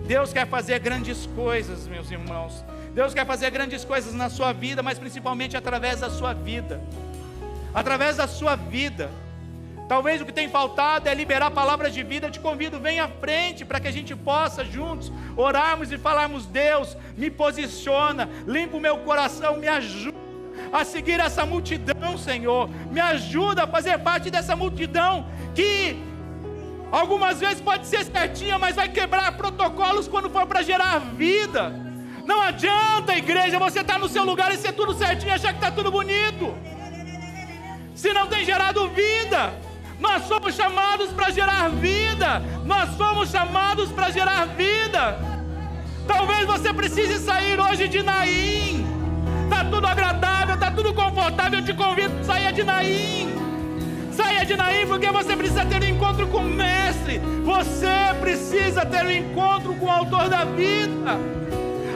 Deus quer fazer grandes coisas, meus irmãos. Deus quer fazer grandes coisas na sua vida, mas principalmente através da sua vida. Através da sua vida. Talvez o que tem faltado é liberar palavras de vida. Eu te convido, vem à frente para que a gente possa juntos orarmos e falarmos, Deus, me posiciona, limpa o meu coração, me ajuda a seguir essa multidão, Senhor. Me ajuda a fazer parte dessa multidão que algumas vezes pode ser certinha, mas vai quebrar protocolos quando for para gerar vida. Não adianta, igreja, você estar no seu lugar e ser tudo certinho e achar que está tudo bonito, se não tem gerado vida. Nós somos chamados para gerar vida. Nós somos chamados para gerar vida. Talvez você precise sair hoje de Naim. Está tudo agradável, está tudo confortável. Eu te convido a sair de Naim. Saia de Naim, porque você precisa ter um encontro com o Mestre. Você precisa ter um encontro com o Autor da vida.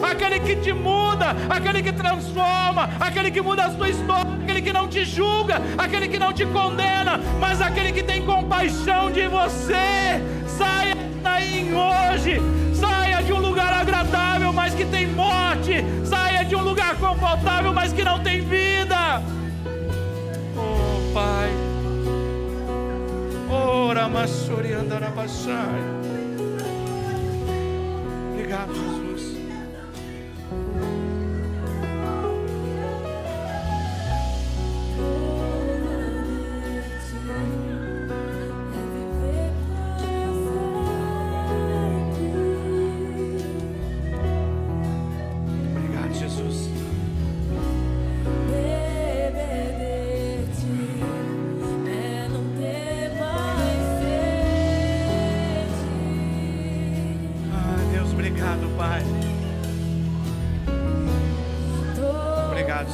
Aquele que te muda, aquele que transforma, aquele que muda a sua história, aquele que não te julga, aquele que não te condena, mas aquele que tem compaixão de você. Saia daí hoje, saia de um lugar agradável, mas que tem morte, saia de um lugar confortável, mas que não tem vida. Oh Pai, ora machori andarabachai. Obrigado, Jesus.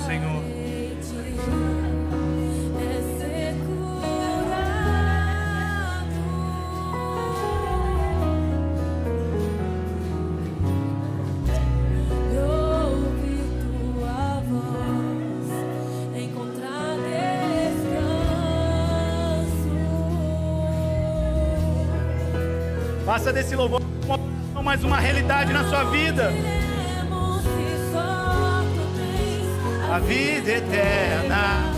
Senhor, faça desse louvor mais uma realidade na sua vida. A vida eterna,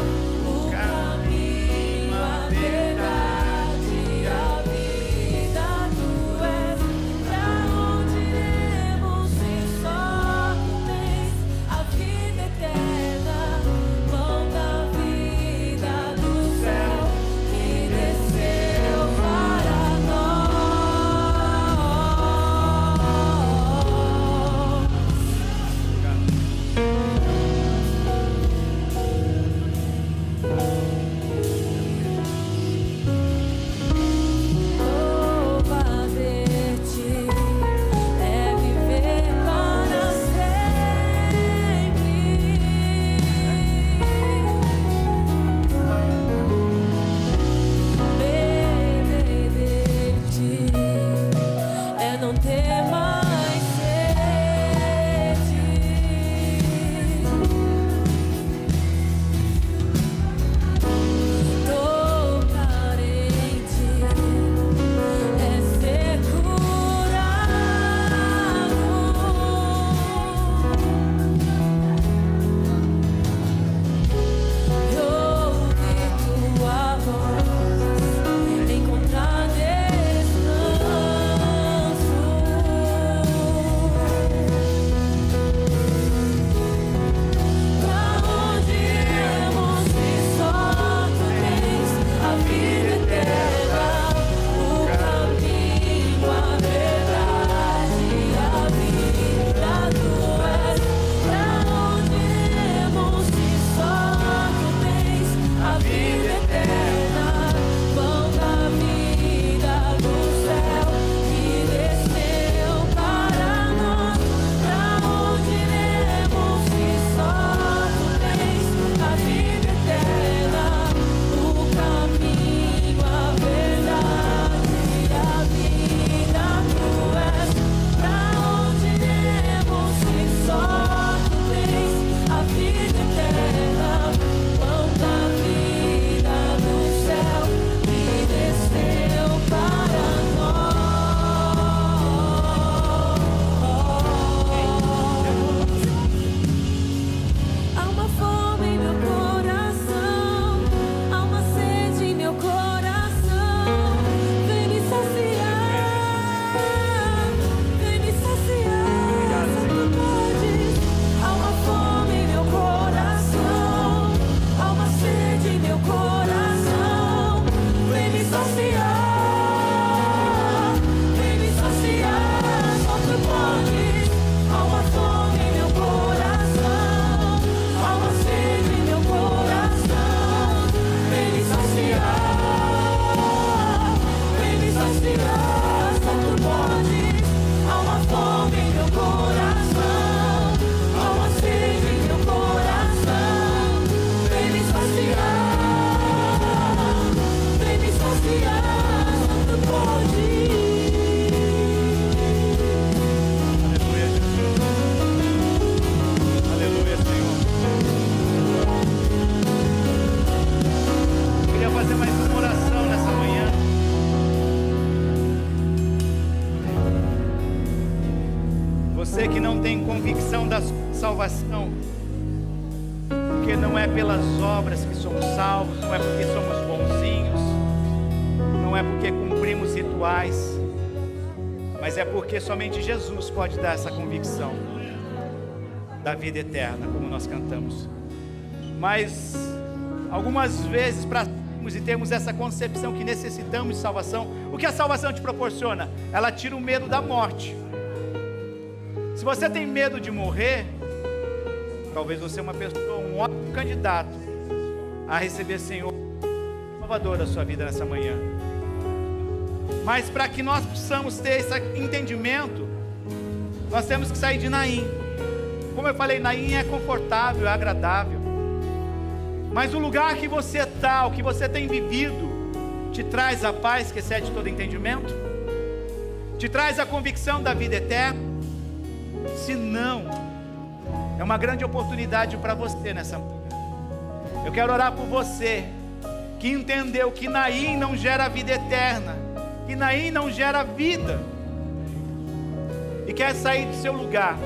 o caminho, a verdade, a vida tu és. Pra onde iremos se só tu tens a vida eterna, pão da vida do céu que desceu para nós. convicção da salvação, porque não é pelas obras que somos salvos, não é porque somos bonzinhos, não é porque cumprimos rituais, mas é porque somente Jesus pode dar essa convicção da vida eterna, como nós cantamos. Mas algumas vezes, para e temos essa concepção que necessitamos de salvação, o que a salvação te proporciona? Ela tira o medo da morte. Se você tem medo de morrer, talvez você é uma pessoa, um ótimo candidato a receber Senhor Salvador da sua vida nessa manhã. Mas para que nós possamos ter esse entendimento, nós temos que sair de Naim. Como eu falei, Naim é confortável, é agradável. Mas o lugar que você está, o que você tem vivido, te traz a paz que excede todo entendimento? Te traz a convicção da vida eterna? Se não, é uma grande oportunidade para você nessa manhã. Eu quero orar por você que entendeu que Naim não gera vida eterna, que Naim não gera vida, e quer sair do seu lugar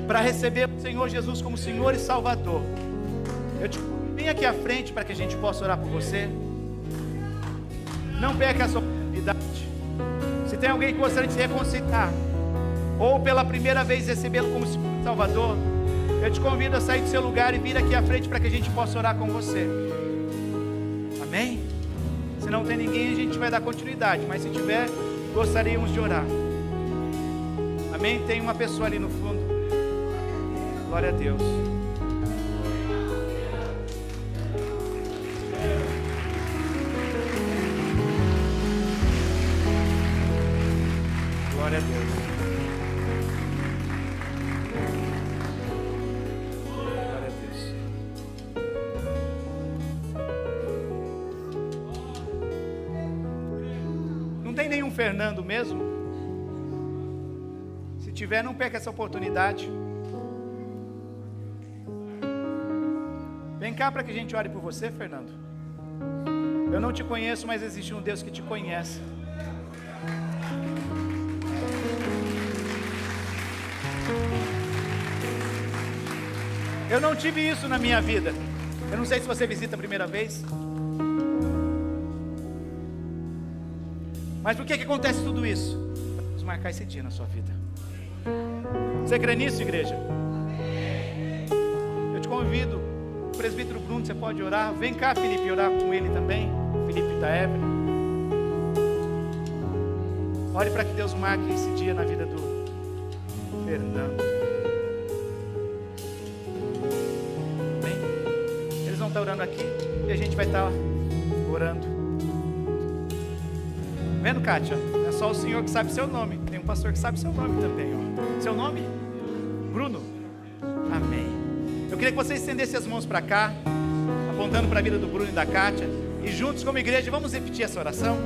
para receber o Senhor Jesus como Senhor e Salvador. Vem aqui à frente para que a gente possa orar por você. Não perca essa oportunidade. Se tem alguém que gostaria de se reconciliar, ou pela primeira vez recebê-lo como Senhor e Salvador, eu te convido a sair do seu lugar e vir aqui à frente para que a gente possa orar com você. Amém? Se não tem ninguém, a gente vai dar continuidade, mas se tiver, gostaríamos de orar. Amém? Tem uma pessoa ali no fundo. Glória a Deus. Glória a Deus. Glória a Deus. Não tem nenhum Fernando mesmo? Se tiver, não perca essa oportunidade. Vem cá para que a gente ore por você, Fernando. Eu não te conheço, mas existe um Deus que te conhece. Eu não tive isso na minha vida. Eu não sei se você visita a primeira vez. Mas por que acontece tudo isso? Vamos marcar esse dia na sua vida. Você crê nisso, igreja? Eu te convido. O presbítero Bruno, você pode orar. Vem cá, Felipe, orar com ele também. Felipe da Evelyn. Ore para que Deus marque esse dia na vida do Fernando. Está orando aqui e a gente vai estar orando. Vendo, Kátia? Não é só o Senhor que sabe seu nome, tem um pastor que sabe seu nome também, ó. Seu nome? Bruno? Amém. Eu queria que você estendesse as mãos para cá, apontando para a vida do Bruno e da Kátia, e juntos como igreja vamos repetir essa oração.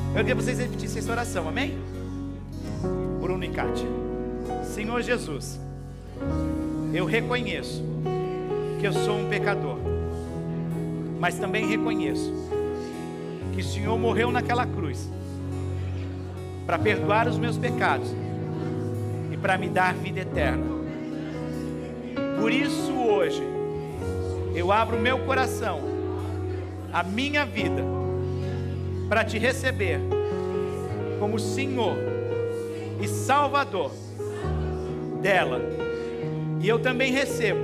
Eu queria que vocês repetissem essa oração, amém? Bruno e Kátia. Senhor Jesus, eu reconheço que eu sou um pecador, mas também reconheço que o Senhor morreu naquela cruz para perdoar os meus pecados e para me dar vida eterna. Por isso hoje eu abro o meu coração, a minha vida, para te receber como Senhor e Salvador dela, e eu também recebo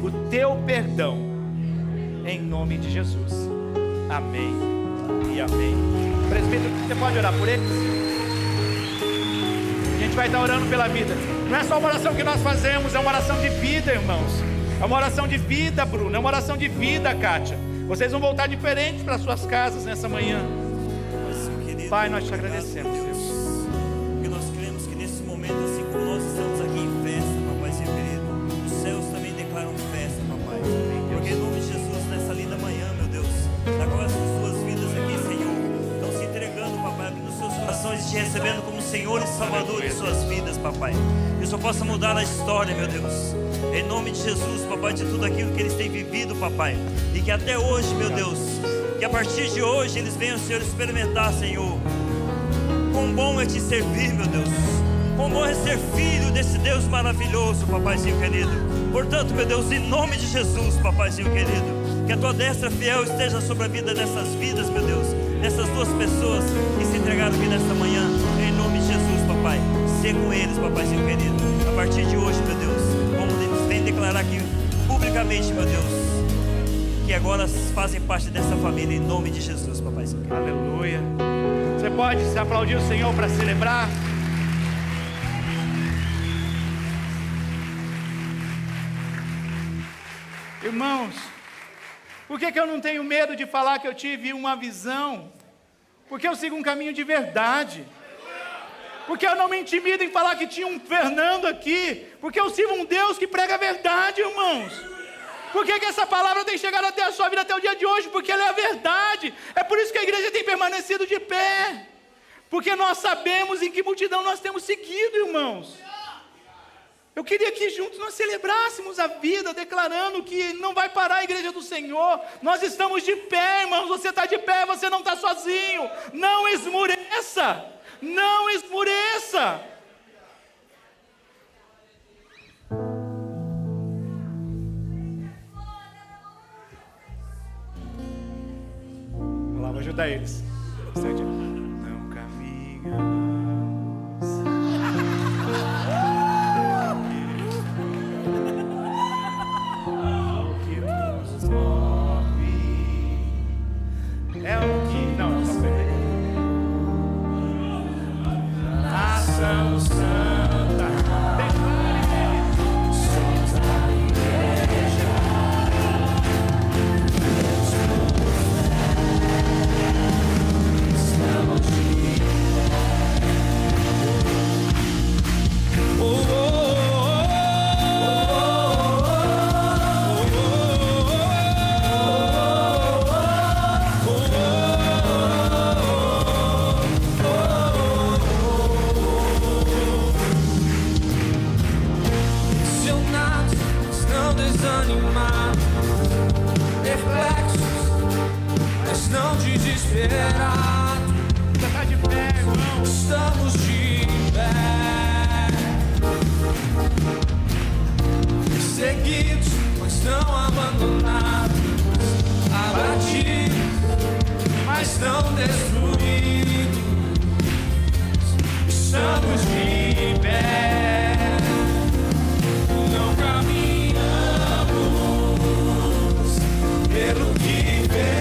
o teu perdão em nome de Jesus. Amém e amém. Presbítero, você pode orar por eles? A gente vai estar orando pela vida. Não é só uma oração que nós fazemos, é uma oração de vida, irmãos. É uma oração de vida, Bruno. É uma oração de vida, Kátia. Vocês vão voltar diferentes para suas casas nessa manhã. Pai, nós te agradecemos, Deus. Porque nós cremos que nesse momento, assim como nós estamos aqui em festa, papai, Senhor querido, os céus também declaram festa, papai. Porque em nome de Jesus, nessa linda manhã, meu Deus, agora as suas vidas aqui, Senhor, estão se entregando, papai, abrindo seus corações e te recebendo como Senhor e Salvador de suas vidas, papai. Que o Senhor possa mudar a história, meu Deus. Em nome de Jesus, papai, de tudo aquilo que eles têm vivido, papai. E que até hoje, meu Deus, que a partir de hoje eles venham, Senhor, experimentar, Senhor, quão bom é te servir, meu Deus. Quão bom é ser filho desse Deus maravilhoso, papaizinho querido. Portanto, meu Deus, em nome de Jesus, papaizinho querido, que a tua destra fiel esteja sobre a vida dessas vidas, meu Deus, dessas duas pessoas que se entregaram aqui nesta manhã, em nome de Jesus, papai. Ser com eles, papaizinho querido, a partir de hoje, meu Deus, como eles vêm declarar aqui publicamente, meu Deus, que agora fazem parte dessa família, em nome de Jesus, papaizinho querido. Aleluia. Você pode se aplaudir o Senhor para celebrar? Irmãos, por que eu não tenho medo de falar que eu tive uma visão? Porque eu sigo um caminho de verdade. Porque eu não me intimido em falar que tinha um Fernando aqui. Porque eu sirvo um Deus que prega a verdade, irmãos. Por que essa palavra tem chegado até a sua vida até o dia de hoje? Porque ela é a verdade. É por isso que a igreja tem permanecido de pé. Porque nós sabemos em que multidão nós temos seguido, irmãos. Eu queria que juntos nós celebrássemos a vida, declarando que não vai parar a igreja do Senhor. Nós estamos de pé, irmãos. Você está de pé, você não está sozinho. Não esmureça. Não esmureça. Vamos lá, vou ajudar eles. Não caminhamos. O que nos move é o que não só nação santa. Somos a igreja. Estamos de não desesperado. Você está de pé, irmão. Estamos de pé. Perseguidos, mas não abandonados. Abatidos, mas não destruídos. Estamos de pé. Não caminhamos pelo que vemos.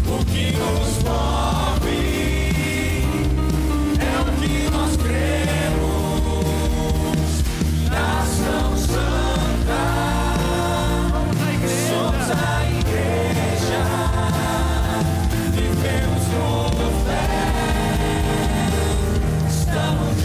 O que nos move é o que nós cremos. Nação santa, somos a igreja. Vivemos com fé. Estamos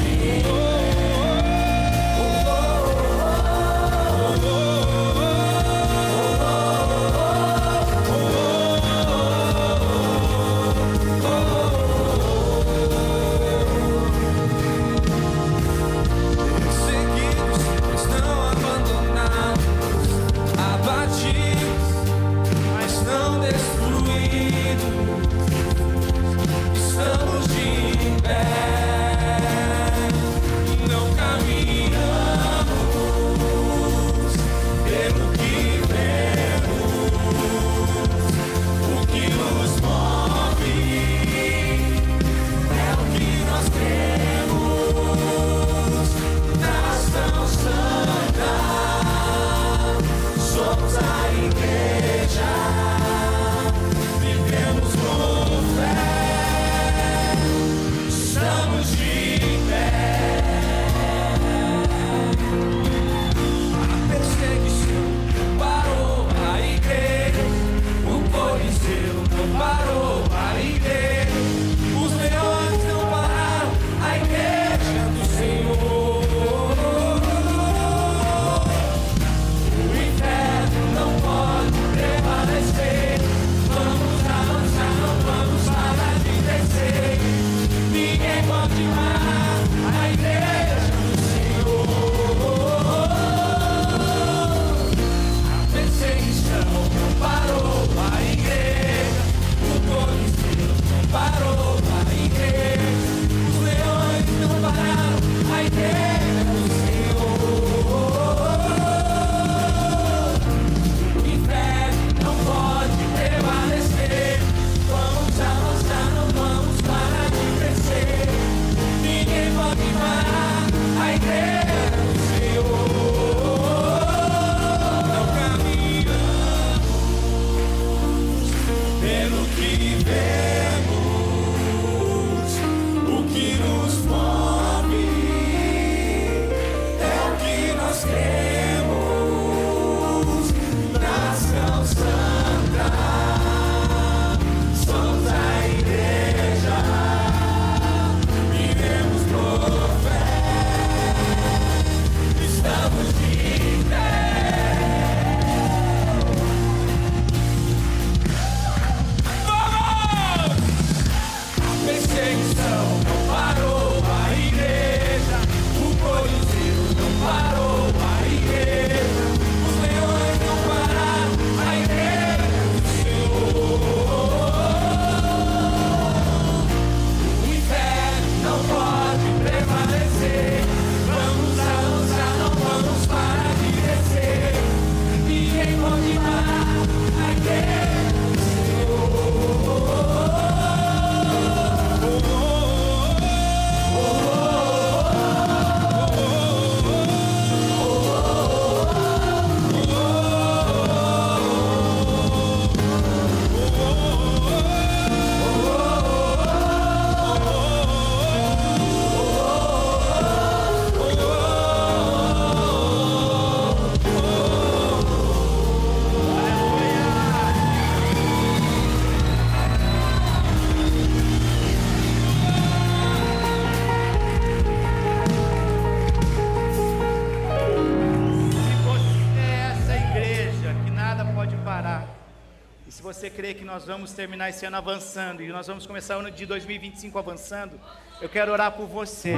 você crê que nós vamos terminar esse ano avançando, e nós vamos começar o ano de 2025 avançando, eu quero orar por você.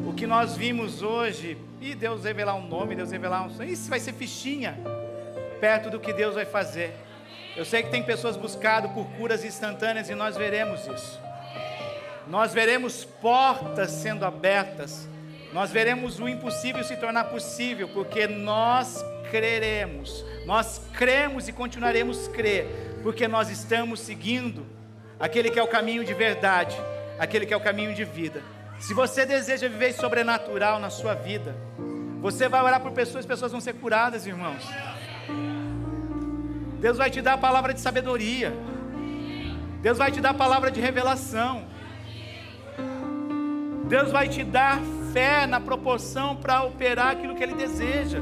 O que nós vimos hoje, e Deus revelar um nome, Deus revelar um sonho, isso vai ser fichinha, perto do que Deus vai fazer. Eu sei que tem pessoas buscando por curas instantâneas, e nós veremos isso. Nós veremos portas sendo abertas, nós veremos o impossível se tornar possível, porque nós creremos, nós cremos e continuaremos a crer, porque nós estamos seguindo aquele que é o caminho de verdade, aquele que é o caminho de vida. Se você deseja viver sobrenatural na sua vida, você vai orar por pessoas, as pessoas vão ser curadas, irmãos. Deus vai te dar a palavra de sabedoria, Deus vai te dar a palavra de revelação, Deus vai te dar fé na proporção para operar aquilo que Ele deseja.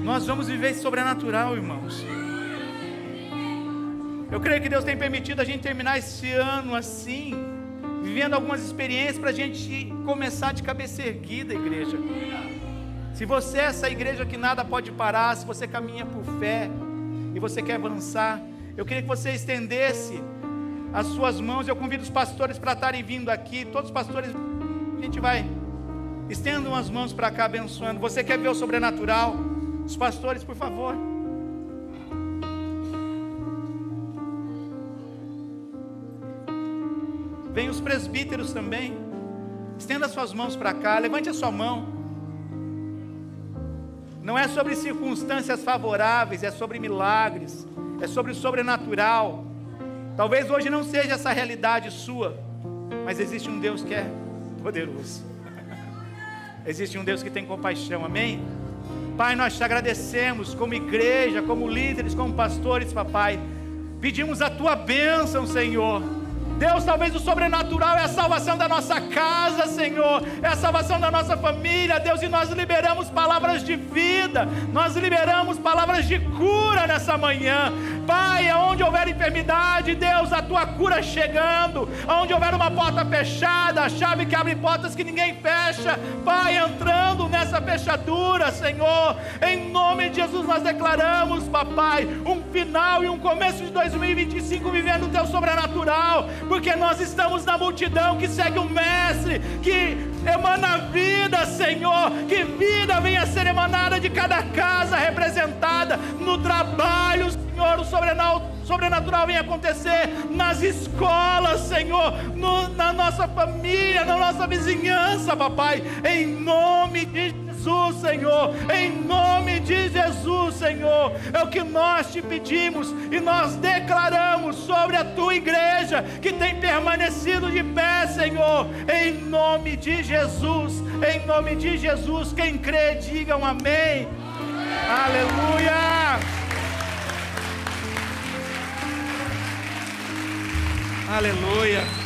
Nós vamos viver sobrenatural, irmãos. Eu creio que Deus tem permitido a gente terminar esse ano assim, vivendo algumas experiências para a gente começar de cabeça erguida, igreja. Se você é essa igreja que nada pode parar, se você caminha por fé e você quer avançar, eu queria que você estendesse as suas mãos. Eu convido os pastores para estarem vindo aqui. Todos os pastores, a gente vai, estendam as mãos para cá abençoando. Você quer ver o sobrenatural? Os pastores, por favor. Vem os presbíteros também. Estenda as suas mãos para cá, levante a sua mão. Não é sobre circunstâncias favoráveis, é sobre milagres, é sobre o sobrenatural. Talvez hoje não seja essa realidade sua, mas existe um Deus que é poderoso. Existe um Deus que tem compaixão, amém? Pai, nós te agradecemos como igreja, como líderes, como pastores, papai. Pedimos a tua bênção, Senhor. Deus, talvez o sobrenatural é a salvação da nossa casa, Senhor, é a salvação da nossa família, Deus, e nós liberamos palavras de vida, nós liberamos palavras de cura nessa manhã. Pai, aonde houver enfermidade, Deus, a tua cura chegando, aonde houver uma porta fechada, a chave que abre portas que ninguém fecha, Pai, entrando nessa fechadura, Senhor, em nome de Jesus nós declaramos, papai, um final e um começo de 2025 vivendo o teu sobrenatural, porque nós estamos na multidão que segue o Mestre, que emana vida, Senhor, que vida venha a ser emanada de cada casa representada, no trabalho, Senhor, o sobrenatural venha acontecer nas escolas, Senhor, na nossa família, na nossa vizinhança, papai, em nome de Jesus, Senhor, em nome de Jesus, Senhor, é o que nós te pedimos e nós declaramos sobre a tua igreja que tem permanecido de pé, Senhor, em nome de Jesus, em nome de Jesus. Quem crê, diga um amém. Aleluia, aleluia.